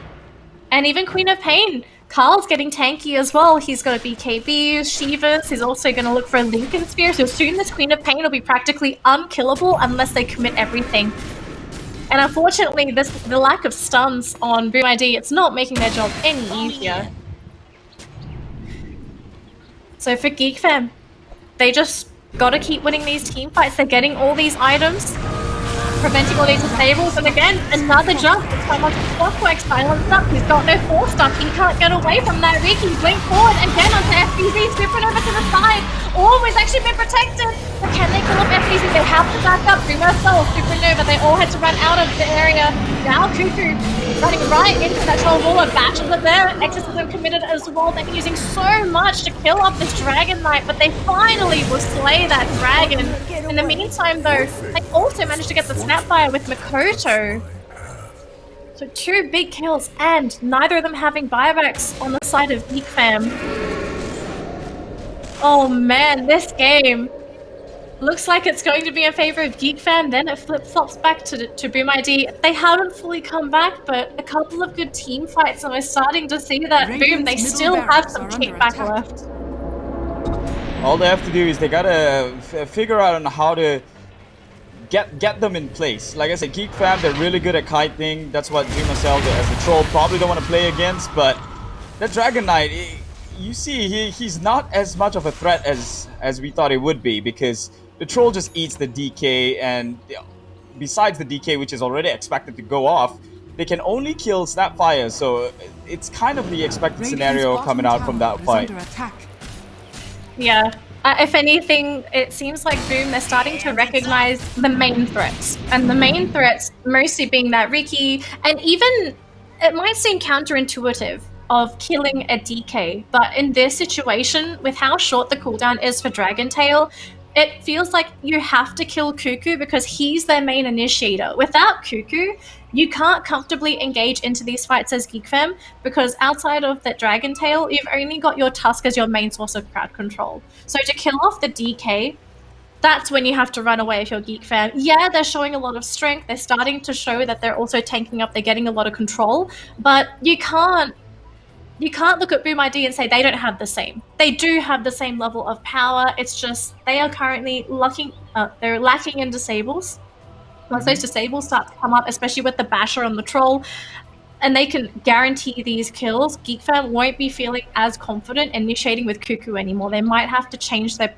And even Queen of Pain, Carl's getting tanky as well. He's got a BKB, Shivas. He's also going to look for a Lincoln Spear. So soon this Queen of Pain will be practically unkillable unless they commit everything. And unfortunately, the lack of stuns on Boom ID, it's not making their job any easier. So for Geek Fam, they just got to keep winning these team fights. They're getting all these items, preventing all these disables, and again, another jump. This time onto Clockwork, silenced up. He's got no force stuck. He can't get away from that. Ricky blink forward again onto FBZ, Supernova to the side. Oh, he's actually been protected. But can they kill off FBZ? They have to back up. Primo Soul, Supernova, they all had to run out of the area. Now Cuckoo running right into that troll wall. Bashes are there. Exorcism committed as well. They're using so much to kill off this Dragon Knight, but they finally will slay that dragon. In the meantime, though, they also managed to get the Snapfire with Makoto. So 2 big kills, and neither of them having buybacks on the side of Geek Fam. Oh man, this game looks like it's going to be in favor of Geek Fam, then it flip-flops back to Boom ID. They haven't fully come back, but a couple of good team fights, and we're starting to see that Boom, they still have some kickback left. All they have to do is they gotta figure out on how to get them in place. Like I said, Geek Fam, they're really good at kiting. That's what Dreamercell as the troll probably don't want to play against, but the Dragon Knight, you see, he's not as much of a threat as we thought it would be, because the troll just eats the DK, and besides the DK, which is already expected to go off, they can only kill Snapfire, so it's kind of the expected scenario coming out from that fight. Yeah. If anything, it seems like Boom, they're starting to recognize the main threats. And the main threats mostly being that Ricky, and even, it might seem counterintuitive of killing a DK, but in this situation, with how short the cooldown is for Dragon Tail, it feels like you have to kill Cuckoo because he's their main initiator. Without Cuckoo, you can't comfortably engage into these fights as Geek Fam, because outside of that Dragon Tail, you've only got your Tusk as your main source of crowd control. So to kill off the DK, that's when you have to run away if you're Geek Fam. Yeah, they're showing a lot of strength. They're starting to show that they're also tanking up. They're getting a lot of control, but you can't look at Boom ID and say they don't have the same. They do have the same level of power. It's just they are currently they're lacking in disables. Once those disables start to come up, especially with the Basher on the Troll, and they can guarantee these kills, Geek Fam won't be feeling as confident initiating with Cuckoo anymore. They might have to change their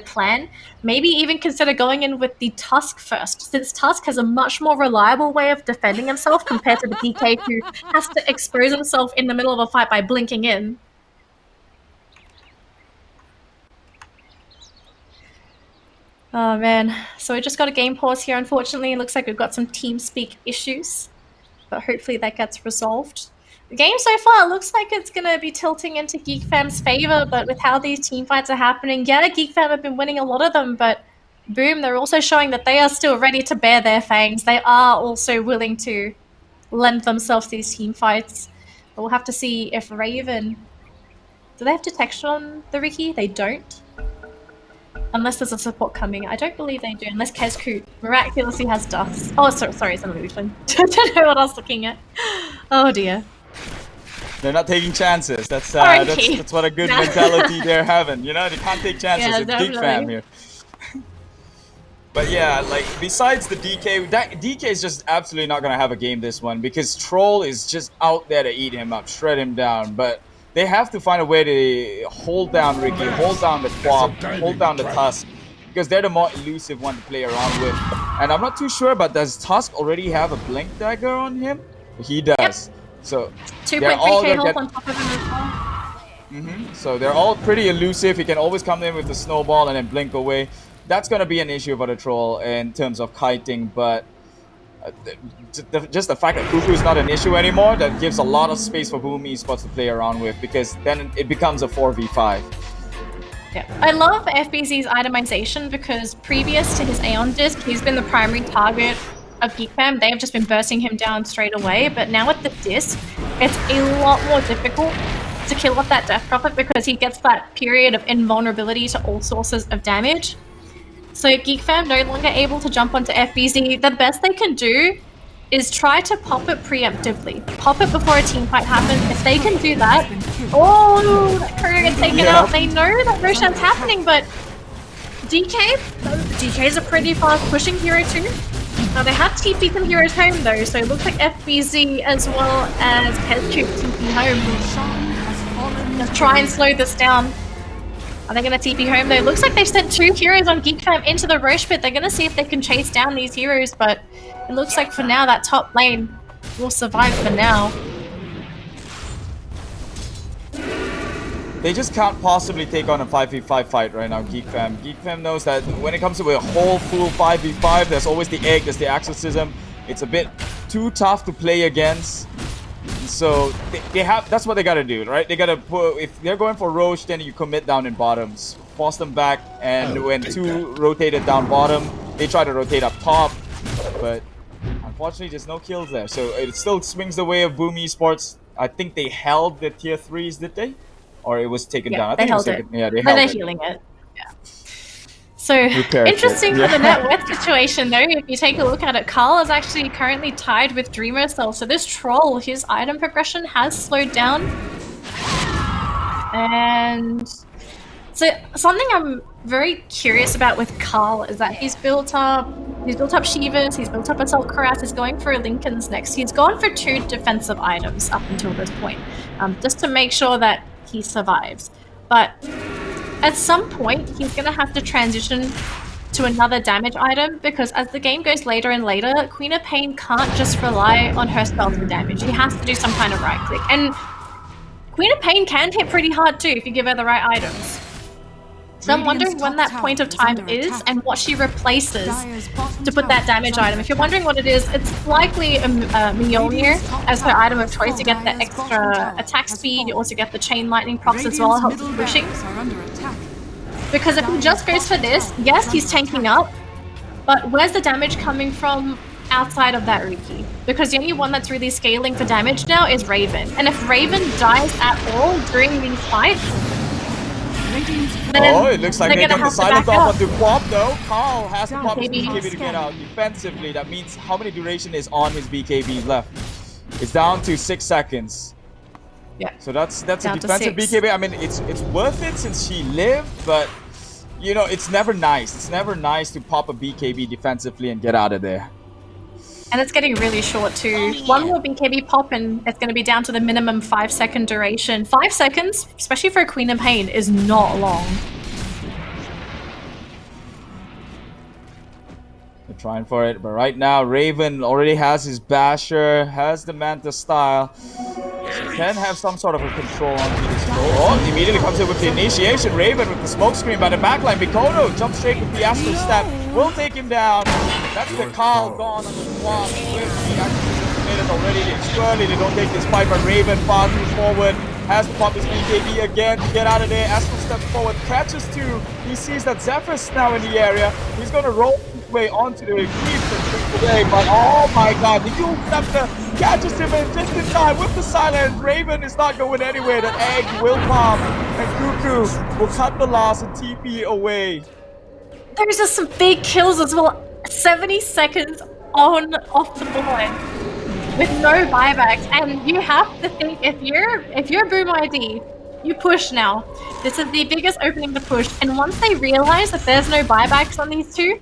plan. Maybe even consider going in with the Tusk first, since Tusk has a much more reliable way of defending himself compared to the DK, who has to expose himself in the middle of a fight by blinking in. Oh man, so we just got a game pause here. Unfortunately, it looks like we've got some TeamSpeak issues, but hopefully that gets resolved. The game so far looks like it's going to be tilting into Geek Fam's favor, but with how these team fights are happening, yeah, Geek Fam have been winning a lot of them, but Boom, they're also showing that they are still ready to bear their fangs. They are also willing to lend themselves these team fights. But we'll have to see if Raven... Do they have detection on the Ricky? They don't. Unless there's a support coming. I don't believe they do, unless Kezku miraculously has dust. Oh, sorry, it's an illusion. I don't know what I was looking at. Oh dear. They're not taking chances. That's what a good mentality they're having. You know, they can't take chances. Yeah, it's definitely. Geek Fam here. But yeah, like besides the DK, DK is just absolutely not gonna have a game this one, because Troll is just out there to eat him up, shred him down. But they have to find a way to hold down Ricky, hold down the Quap, hold down the Tusk, because they're the more elusive one to play around with. And I'm not too sure, but does Tusk already have a Blink Dagger on him? He does. Yep. So 2.3k health on top of him as well. So they're all pretty elusive. He can always come in with the snowball and then blink away. That's going to be an issue for the Troll in terms of kiting, but Just the fact that Cuckoo is not an issue anymore, that gives a lot of space for Boom Esports to play around with, because then it becomes a 4v5. Yeah. I love FBZ's itemization because previous to his Aeon disc, he's been the primary target of Geek Fam. They have just been bursting him down straight away, but now with the disc, it's a lot more difficult to kill off that Death Prophet because he gets that period of invulnerability to all sources of damage. So Geek Fam no longer able to jump onto FBZ. The best they can do is try to pop it preemptively. Pop it before a team fight happens. If they can do that, oh, that courier gets taken out. They know that Roshan's happening, but DK's a pretty fast pushing hero too. Now they have TP some heroes home though, so it looks like FBZ as well as Pezchuk TP home. Let's try and slow this down. Are they going to TP home though? It looks like they've sent 2 heroes on Geek Fam into the Roche pit. They're going to see if they can chase down these heroes, but it looks like for now that top lane will survive for now. They just can't possibly take on a 5v5 fight right now, Geek Fam. Geek Fam knows that when it comes to a whole full 5v5, there's always the egg, there's the exorcism. It's a bit too tough to play against. So they have, that's what they gotta do, right? They gotta put, if they're going for Roche, then you commit down in bottoms, force them back, and when 2 rotated down bottom, they try to rotate up top, but unfortunately just no kills there. So it still swings the way of Boom Esports. I think they held the tier 3s, did they? Or it was taken down? I think they held it. Yeah, they but held they're it. healing it. Yeah. So interesting for the net worth situation though. If you take a look at it, Carl is actually currently tied with Dreamer Cell. So this troll, his item progression has slowed down. And so something I'm very curious about with Carl is that he's built up Shivas, he's built up Assault Cuirass, he's going for Lincoln's next. He's gone for 2 defensive items up until this point, just to make sure that he survives. But at some point, he's going to have to transition to another damage item because as the game goes later and later, Queen of Pain can't just rely on her spells for damage. She has to do some kind of right click. And Queen of Pain can hit pretty hard too if you give her the right items. So I'm wondering when that point of time is and what she replaces to put that damage item. If you're wondering what it is, it's likely a Mjolnir as her item of choice. You get the extra attack speed, you also get the chain lightning procs as well, helps with pushing. Because if he just goes for this, yes, he's tanking up, but where's the damage coming from outside of that Riki? Because the only one that's really scaling for damage now is Raven. And if Raven dies at all during these fights, oh, it looks like they got the silent off onto Quap though. Carl has to pop his BKB to get out defensively. That means how many duration is on his BKB left? It's down to 6 seconds. Yeah. So that's a defensive BKB. I mean, it's worth it since she lived, but you know, it's never nice. It's never nice to pop a BKB defensively and get out of there. And it's getting really short too. One more BKB pop and it's going to be down to the minimum 5-second duration. 5 seconds, especially for a Queen of Pain, is not long. They're trying for it, but right now Raven already has his Basher, has the Manta style. So can have some sort of a control on this troll. Oh, immediately comes in with the initiation. Raven with the smoke screen by the backline. Mikoto jumps straight with the Astral Step. Will take him down. That's the Carl gone on the swamp. With the acquisition committed already. It's too early. They don't take this fight, but Raven far too forward. Has to pop his BKB again to get out of there. Astral steps forward, catches 2. He sees that Zephyr's now in the area. He's going to roll his way onto the creep and trick away. But oh my god, the Yule Scepter catches him in just in time with the silence. Raven is not going anywhere. The egg will pop. And Cuckoo will cut the loss and TP away. There's just some big kills as well. 70 seconds off the board with no buybacks, and you have to think if you're Boom ID, you push now. This is the biggest opening to push, and once they realize that there's no buybacks on these 2,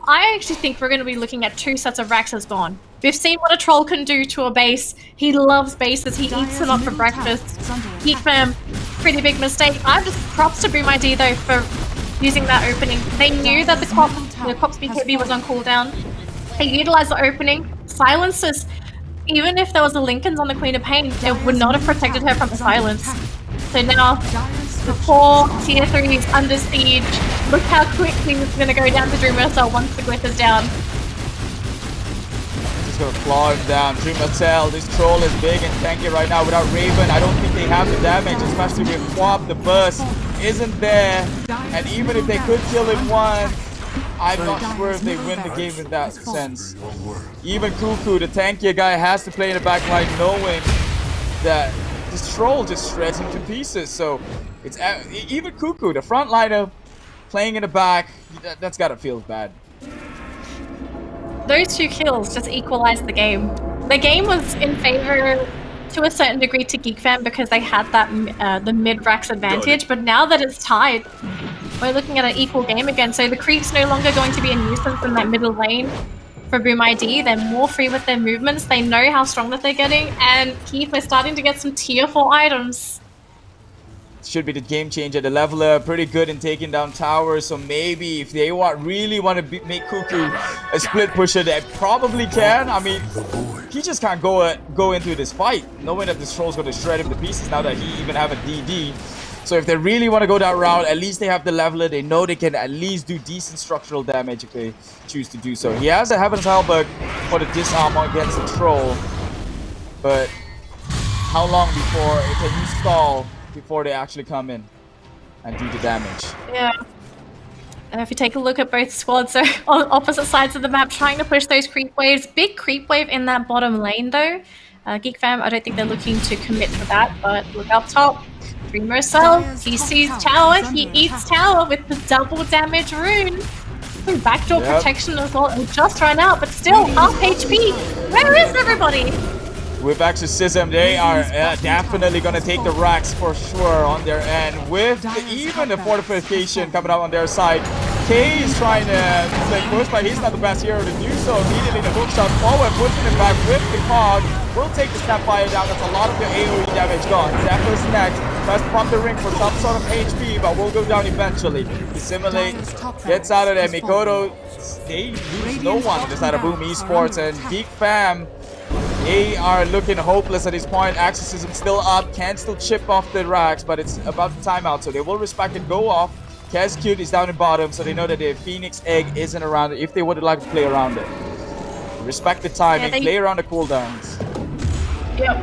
I actually think we're going to be looking at 2 sets of Raxes gone. We've seen what a troll can do to a base. He loves bases. He eats them up for breakfast. Geek Fam, pretty big mistake. I'm just props to Boom ID though for using that opening. They knew that the Cop's BKB was on cooldown. They utilized the opening. Silences. Even if there was a Lincoln's on the Queen of Pain, it would not have protected her from the silence. So now, the 4 tier 3s under siege. Look how quickly it's going to go down to Dreamer Cell once the Glyph is down. just gonna claw him down. Dreamer this troll is big and tanky right now without Raven. I don't think they have the damage, especially with Quap. The burst isn't there. And even if they could kill him once, I'm not sure if they win the game in that sense. Even Cuckoo, the tankier guy, has to play in the back line knowing that this troll just shreds him to pieces. So it's even Cuckoo, the front liner, playing in the back, that's gotta feel bad. Those 2 kills just equalized the game. The game was in favor to a certain degree to Geek Fam because they had that the mid-racks advantage, but now that it's tied, we're looking at an equal game again. So the creep's no longer going to be a nuisance in that middle lane for Boom ID. They're more free with their movements. They know how strong that they're getting, and Keith, we're starting to get some tier 4 items. Should be the game changer. The leveler pretty good in taking down towers, so maybe if they really want to make Cuckoo a split pusher, they probably can. I mean, he just can't go into this fight knowing that this troll's going to shred him to pieces now that he even have a DD. So if they really want to go that route, at least they have the leveler. They know they can at least do decent structural damage if they choose to do so. He has a Heaven's Hellbug for the disarm against the troll, but how long before it can you stall before they actually come in and do the damage? Yeah. If you take a look at both squads, so on opposite sides of the map, trying to push those creep waves. Big creep wave in that bottom lane though. Geek Fam, I don't think they're looking to commit to that, but look up top. Dreamer Cell, he sees tower, he eats tower with the double damage rune. Ooh, backdoor protection as well, and just run out, but still half HP. Where is everybody? With Exorcism, they are definitely going to take the racks for sure on their end. With even the fortification coming out on their side, K is trying to play push, but he's not the best hero to do so. Immediately the hook shot forward, pushing it back with the cog. Will take the Snapfire down. That's a lot of the AoE damage gone. Zephyr's next. Tries to pump the ring for some sort of HP, but will go down eventually. Dissimulate, gets out of there. Mikoto, they lose no one on the side of Boom Esports, and Geek Fam, they are looking hopeless at this point. Exorcism still up, can still chip off the racks, but it's about the timeout, so they will respect it, go off. Cute is down in bottom, so they know that the Phoenix Egg isn't around it if they would like to play around it. Respect the timing, play around the cooldowns. Yep.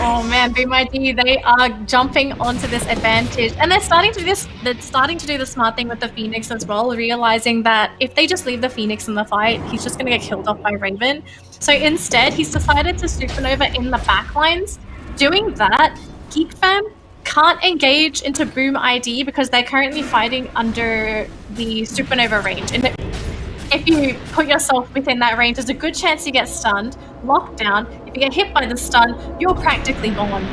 Oh man, Boom ID, they are jumping onto this advantage, and they're starting to do this. They're starting to do the smart thing with the Phoenix as well, realizing that if they just leave the Phoenix in the fight, he's just gonna get killed off by Raven. So instead, he's decided to Supernova in the backlines. Doing that, Geek Fam can't engage into Boom ID because they're currently fighting under the Supernova range. And if you put yourself within that range, there's a good chance you get stunned, locked down. If you get hit by the stun, you're practically gone.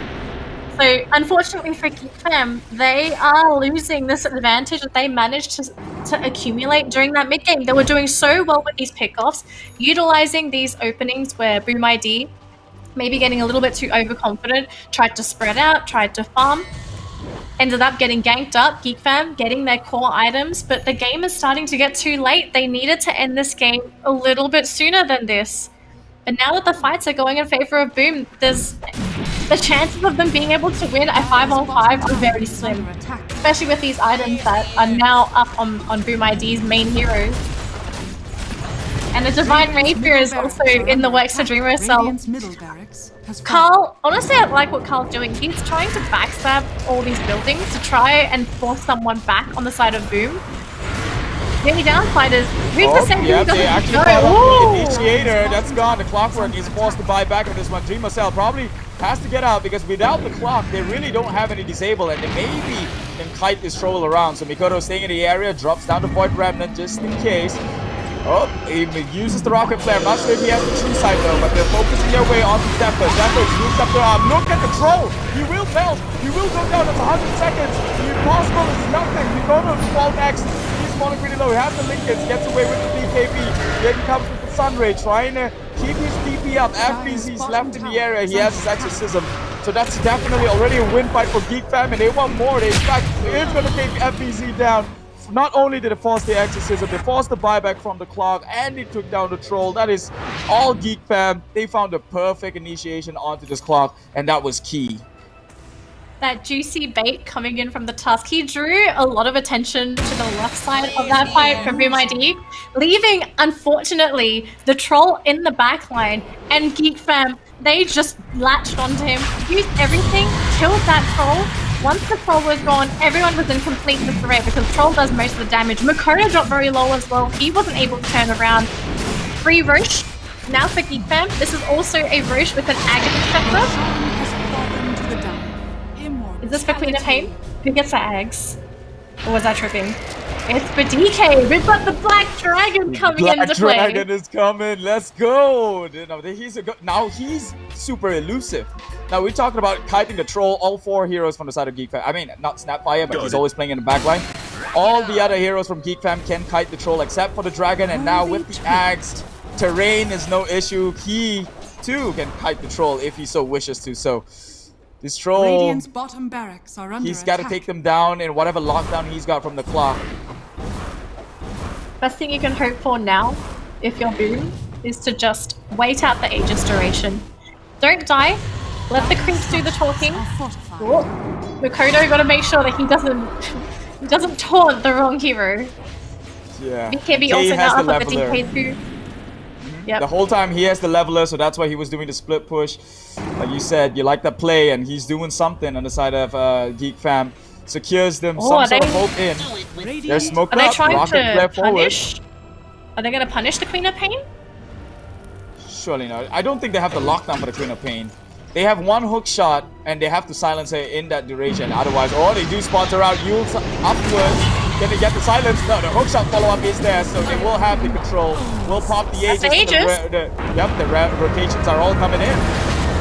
So unfortunately for Geek Fam, they are losing this advantage that they managed to accumulate during that mid game. They were doing so well with these pickoffs, utilizing these openings where Boom ID, maybe getting a little bit too overconfident, tried to spread out, tried to farm, ended up getting ganked up. Geek Fam getting their core items, but the game is starting to get too late. They needed to end this game a little bit sooner than this. And now that the fights are going in favor of Boom, there's the chances of them being able to win a 5-on-5 are very slim, especially with these items that are now up on Boom ID's main heroes. And the Divine Rapier is also in the works for Dreamer Cell. Carl, honestly, I like what Carl's doing. He's trying to backstab all these buildings to try and force someone back on the side of Boom. The only downside is who's the same yeah, they actually caught the initiator. That's gone. The clockwork is forced to buy back on this one. Dreamer Cell probably has to get out because without the clock, they really don't have any disable, and they maybe can kite this troll around. So Mikoto staying in the area, drops down to Void Remnant just in case. Oh, he uses the rocket flare. I'm not sure if he has the true sight though, but they're focusing their way onto Zephyr. Zephyr's moved up their arm. Look at the troll! He will melt! He will go down. That's 100 seconds. The impossible is nothing. Mikoto to fall next. He's falling pretty low. He has the linkage, gets away with the BKB. Then he comes with the Sunray, trying to keep his TP up. FBZ's left in the area. He has his Exorcism. So that's definitely already a win fight for Geek Fam, and they want more. They in fact is going to take FBZ down. Not only did it force the Exorcism, they forced the buyback from the clock, and they took down the troll. That is all Geek Fam. They found the perfect initiation onto this clock, and that was key. that juicy bait coming in from the Tusk. He drew a lot of attention to the left side of that fight from Boom ID, leaving, unfortunately, the troll in the back line, and Geek Fam, they just latched onto him, used everything, killed that troll. Once the troll was gone, everyone was in complete disarray because troll does most of the damage. Makoto dropped very low as well. He wasn't able to turn around. Free Roche. Now for Geek Fam, this is also a Roche with an Agony Scepter. Is this for Queen of Pain? Who gets the Ags? Or was I tripping? It's for DK! We've got the Black Dragon coming into play! Black Dragon is coming! Let's go! Now he's super elusive. Now we're talking about kiting the troll, all 4 heroes from the side of Geek Fam. I mean, not Snapfire, but he's always playing in the backline. All the other heroes from Geek Fam can kite the troll except for the Dragon, and now with the Ags, terrain is no issue. He too can kite the troll if he so wishes to. So this troll, Radiant's bottom barracks are under he's got to take them down in whatever lockdown he's got from the clock. Best thing you can hope for now, if you're Boom, is to just wait out the Aegis duration. Don't die. Let the creeps do the talking. Makoto got to make sure that he doesn't taunt the wrong hero. Yeah. BKB also got up with the DK too. Yep. The whole time he has the leveler, so that's why he was doing the split push. Like you said, you like that play, and he's doing something on the side of Geek Fam. Secures them some sort of hope in. They're smoked up. Are they trying Rocket to punish? Are they going to punish the Queen of Pain? Surely not. I don't think they have the lockdown for the Queen of Pain. They have one hook shot, and they have to silence her in that duration. Otherwise, they do sponsor out Yule's upwards. Can they get the silence? No, the hook shot follow-up is there, so they will have the control. We'll pop the Aegis. The rotations are all coming in.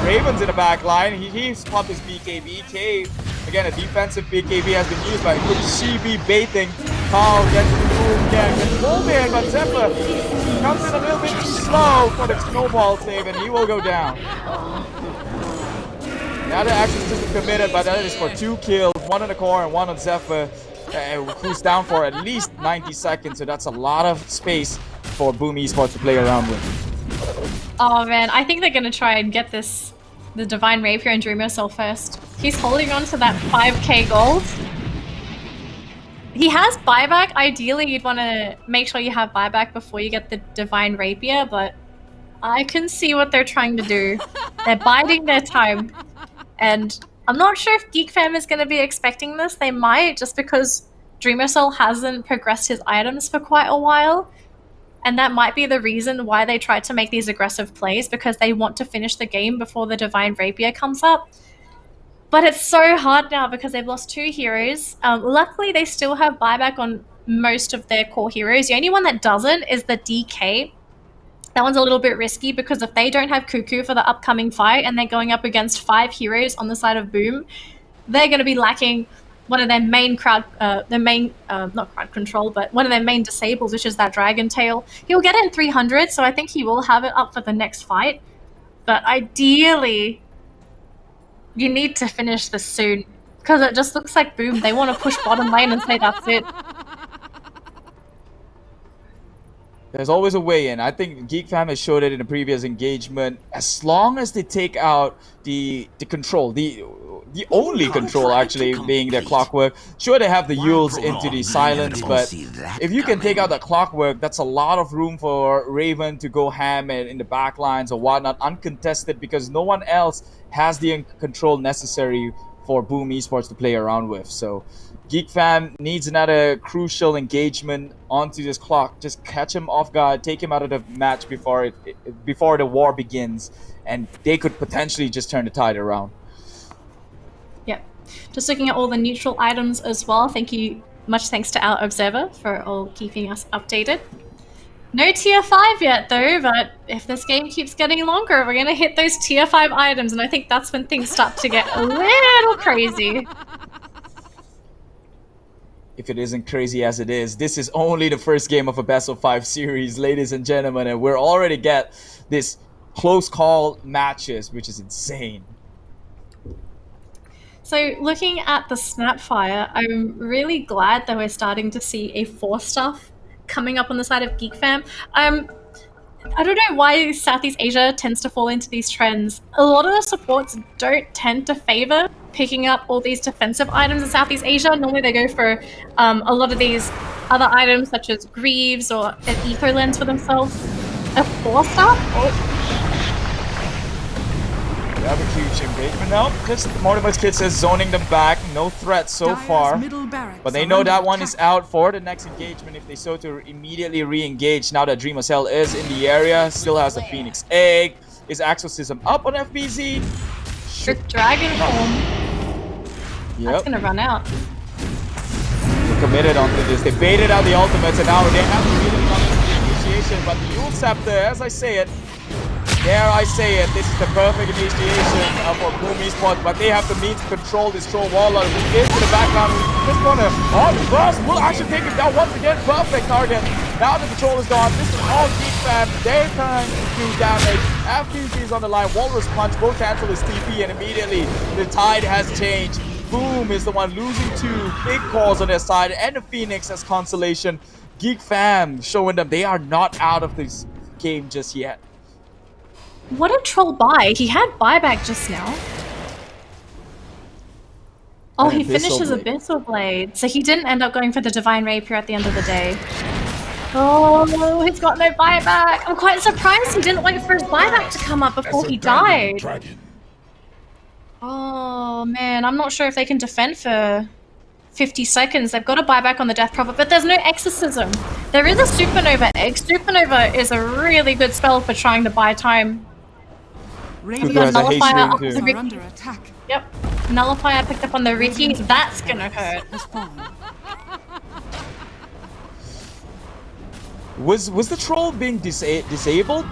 Raven's in the back line. He's popped his BKB. Cave, again, a defensive BKB has been used by Shibi baiting. Carl gets the boom again. Gets pulled in, but Zephyr comes in a little bit too slow for the snowball save, and he will go down. Now the action is committed, but that is for 2 kills. 1 on the core and 1 on Zephyr. Who's down for at least 90 seconds, so that's a lot of space for Boom Esports to play around with. Oh man, I think they're gonna try and get the Divine Rapier and Dreamer Soul first. He's holding on to that 5k gold. He has buyback. Ideally, you'd want to make sure you have buyback before you get the Divine Rapier, but I can see what they're trying to do. They're biding their time, and I'm not sure if Geek Fam is going to be expecting this. They might, just because Dreamer Soul hasn't progressed his items for quite a while. And that might be the reason why they tried to make these aggressive plays, because they want to finish the game before the Divine Rapier comes up. But it's so hard now because they've lost 2 heroes. Luckily, they still have buyback on most of their core heroes. The only one that doesn't is the DK. That one's a little bit risky because if they don't have Cuckoo for the upcoming fight and they're going up against 5 heroes on the side of Boom, they're going to be lacking one of their main not crowd control, but one of their main disables, which is that Dragon Tail. He'll get it in 300, so I think he will have it up for the next fight. But ideally, you need to finish this soon, because it just looks like Boom, they want to push bottom lane and say that's it. There's always a way in. I think Geek Fam has showed it in a previous engagement. As long as they take out the control, the only control actually being their clockwork. Sure, they have the Yules into the silence, but if you can take out the clockwork, that's a lot of room for Raven to go ham in the back lines or whatnot, uncontested, because no one else has the control necessary for Boom Esports to play around with. So Geek Fam needs another crucial engagement onto this clock. Just catch him off guard, take him out of the match before the war begins, and they could potentially just turn the tide around. Yep. Just looking at all the neutral items as well. Much thanks to our observer for all keeping us updated. No tier 5 yet though, but if this game keeps getting longer, we're gonna hit those tier 5 items, and I think that's when things start to get a little crazy. If it isn't crazy as it is, this is only the first game of a best of 5 series, ladies and gentlemen, and we're already get this close call matches, which is insane. So looking at the Snapfire, I'm really glad that we're starting to see a 4 stuff coming up on the side of Geek Fam. I don't know why Southeast Asia tends to fall into these trends. A lot of the supports don't tend to favor picking up all these defensive items in Southeast Asia. Normally they go for a lot of these other items such as Greaves or an Ether Lens for themselves. A 4-star? Oh. We have a huge engagement now. Just Mortimer's Kid says zoning them back. No threat so far. But they know that one is out for the next engagement if they so to immediately re-engage now that Dreamer Cell is in the area. Still has the Phoenix Egg. Is Exorcism up on FBZ? Should Dragon form. Yep. That's gonna run out. They're committed onto this. They baited out the ultimates and now they have to really come into the initiation. But the Yule Scepter, as I say it, dare I say it, this is the perfect initiation for Boom Esports, but they have the means to control this troll warlord who is to the background. Just gonna cross will actually take it down once again. Perfect target. Now that the troll is gone, this is all Geek fam. They're trying to do damage. FPZ is on the line. Walrus Punch will cancel his TP, and immediately the tide has changed. Boom is the one losing 2 big calls on their side, and the Phoenix as consolation. Geek fam showing them they are not out of this game just yet. What did Troll buy? He had buyback just now. Oh, he finishes Abyssal Blade. So he didn't end up going for the Divine Rapier at the end of the day. Oh, he's got no buyback. I'm quite surprised he didn't wait for his buyback to come up before he died. Oh, man. I'm not sure if they can defend for 50 seconds. They've got a buyback on the Death Prophet, but there's no Exorcism. There is a Supernova Egg. Supernova is a really good spell for trying to buy time. We got Nullifier up the Ricky. Yep. Nullifier picked up on the Ricky. That's gonna hurt. Was the troll being disabled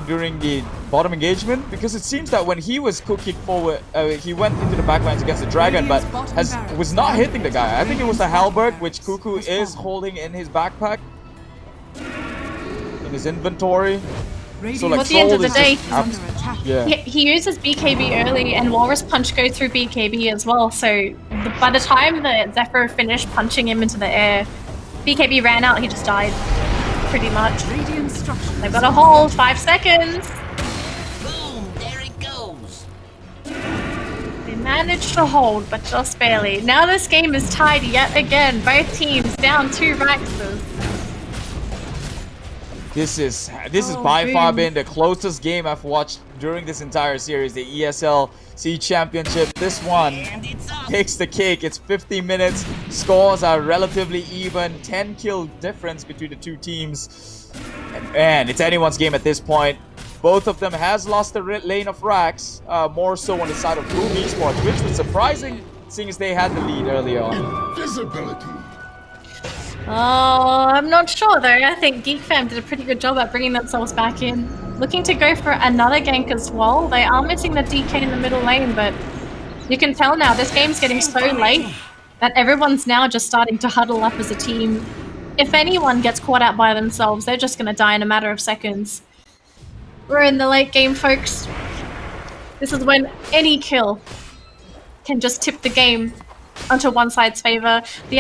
during the bottom engagement? Because it seems that when he was cooking forward, he went into the backlines against the dragon, but was not hitting the guy. I think it was the halberd, which Cuckoo is holding in his backpack, in his inventory. So like, at the end of the day, he uses BKB early, and Walrus Punch goes through BKB as well. So by the time that Zephyr finished punching him into the air, BKB ran out. He just died, pretty much. They've got to hold 5 seconds. Boom! There it goes. They managed to hold, but just barely. Now this game is tied yet again. Both teams down 2 Raxes. This is by far been the closest game I've watched during this entire series, the ESL C Championship. This one takes the cake. It's 50 minutes. Scores are relatively even. 10 kill difference between the 2 teams. And it's anyone's game at this point. Both of them has lost the lane of Rax, more so on the side of Boom Esports, which was surprising seeing as they had the lead early on. Invisibility. Oh, I'm not sure though. I think Geek Fam did a pretty good job at bringing themselves back in. Looking to go for another gank as well. They are missing the DK in the middle lane, but you can tell now this game's getting so late that everyone's now just starting to huddle up as a team. If anyone gets caught out by themselves, they're just going to die in a matter of seconds. We're in the late game, folks. This is when any kill can just tip the game onto one side's favor. The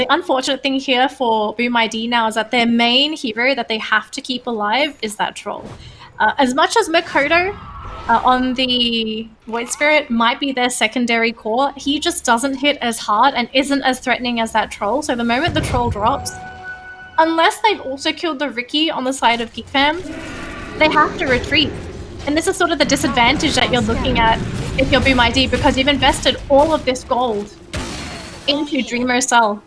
unfortunate thing here for Boom ID now is that their main hero that they have to keep alive is that troll. As much as Makoto on the Void Spirit might be their secondary core, he just doesn't hit as hard and isn't as threatening as that troll. So the moment the troll drops, unless they've also killed the Ricky on the side of Geek Fam, they have to retreat. And this is sort of the disadvantage that you're looking at if you're Boom ID, because you've invested all of this gold into Dreamer Cell.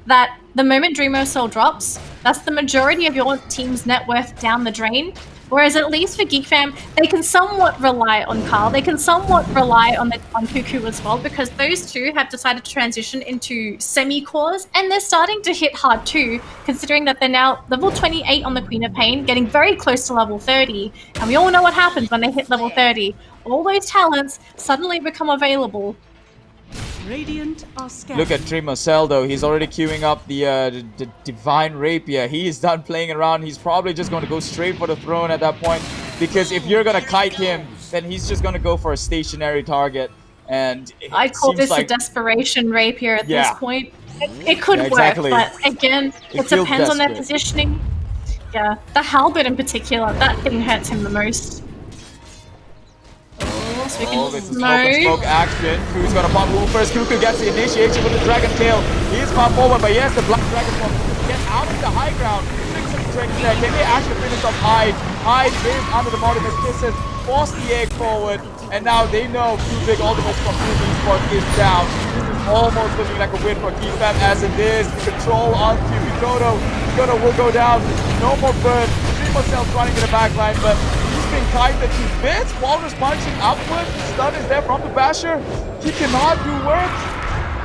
That the moment Dreamer Cell drops, that's the majority of your team's net worth down the drain. Whereas at least for Geek Fam, they can somewhat rely on Carl. They can somewhat rely on Cuckoo as well, because those two have decided to transition into semi-cores, and they're starting to hit hard too, considering that they're now level 28 on the Queen of Pain, getting very close to level 30. And we all know what happens when they hit level 30. All those talents suddenly become available. Radiant are scared. Look at Dreamer Cell though, he's already queuing up the Divine Rapier. He is done playing around. He's probably just going to go straight for the throne at that point, because if you're going to kite him, then he's just going to go for a stationary target. And I call this a desperation rapier at this point. It could work, but again, it depends on their positioning. Yeah, the halberd in particular, that thing hurts him the most. Nice, we Oh, can it's a smoke action. Who's gonna pop Woo first? Kuku gets the initiation with the Dragon Tail. He's far forward, but yes, the Black Dragon Ball to get out of the high ground. Tricks and tricks there. Can they actually finish off Hyde? Hyde is under the Mortimer's kisses, force the egg forward, and now they know Kubik Ultimate from Esports is down. This is almost looking like a win for Geek as it is. Control on Mikoto. Mikoto will go down. No more burn. Dreamer running in the back line, but he's been kited to bits. Walrus punching upward. Stun is there from the Basher. He cannot do work.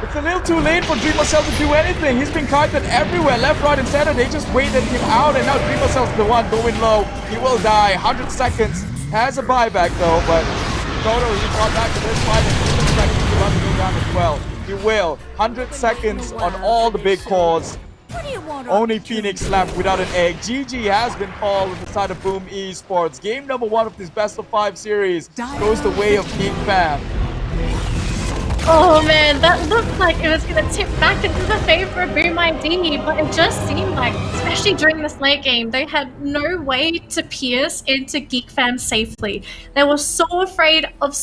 It's a little too late for Dreamer to do anything. He's been kited everywhere, left, right, and center. They just waited him out, and now Dreamer the one going low. He will die. 100 seconds. Has a buyback though, but Mikoto, he brought back to this fight, and he looks like he's about to go down as well. He will. 100 seconds on all the big cores. Only Phoenix left without an egg. GG has been called on the side of Boom Esports. Game number 1 of this best of 5 series goes the way of Geek Fam. Oh man, that looked like it was gonna tip back into the favor of Boom ID, but it just seemed like, especially during this late game, they had no way to pierce into Geek Fam safely. They were so afraid of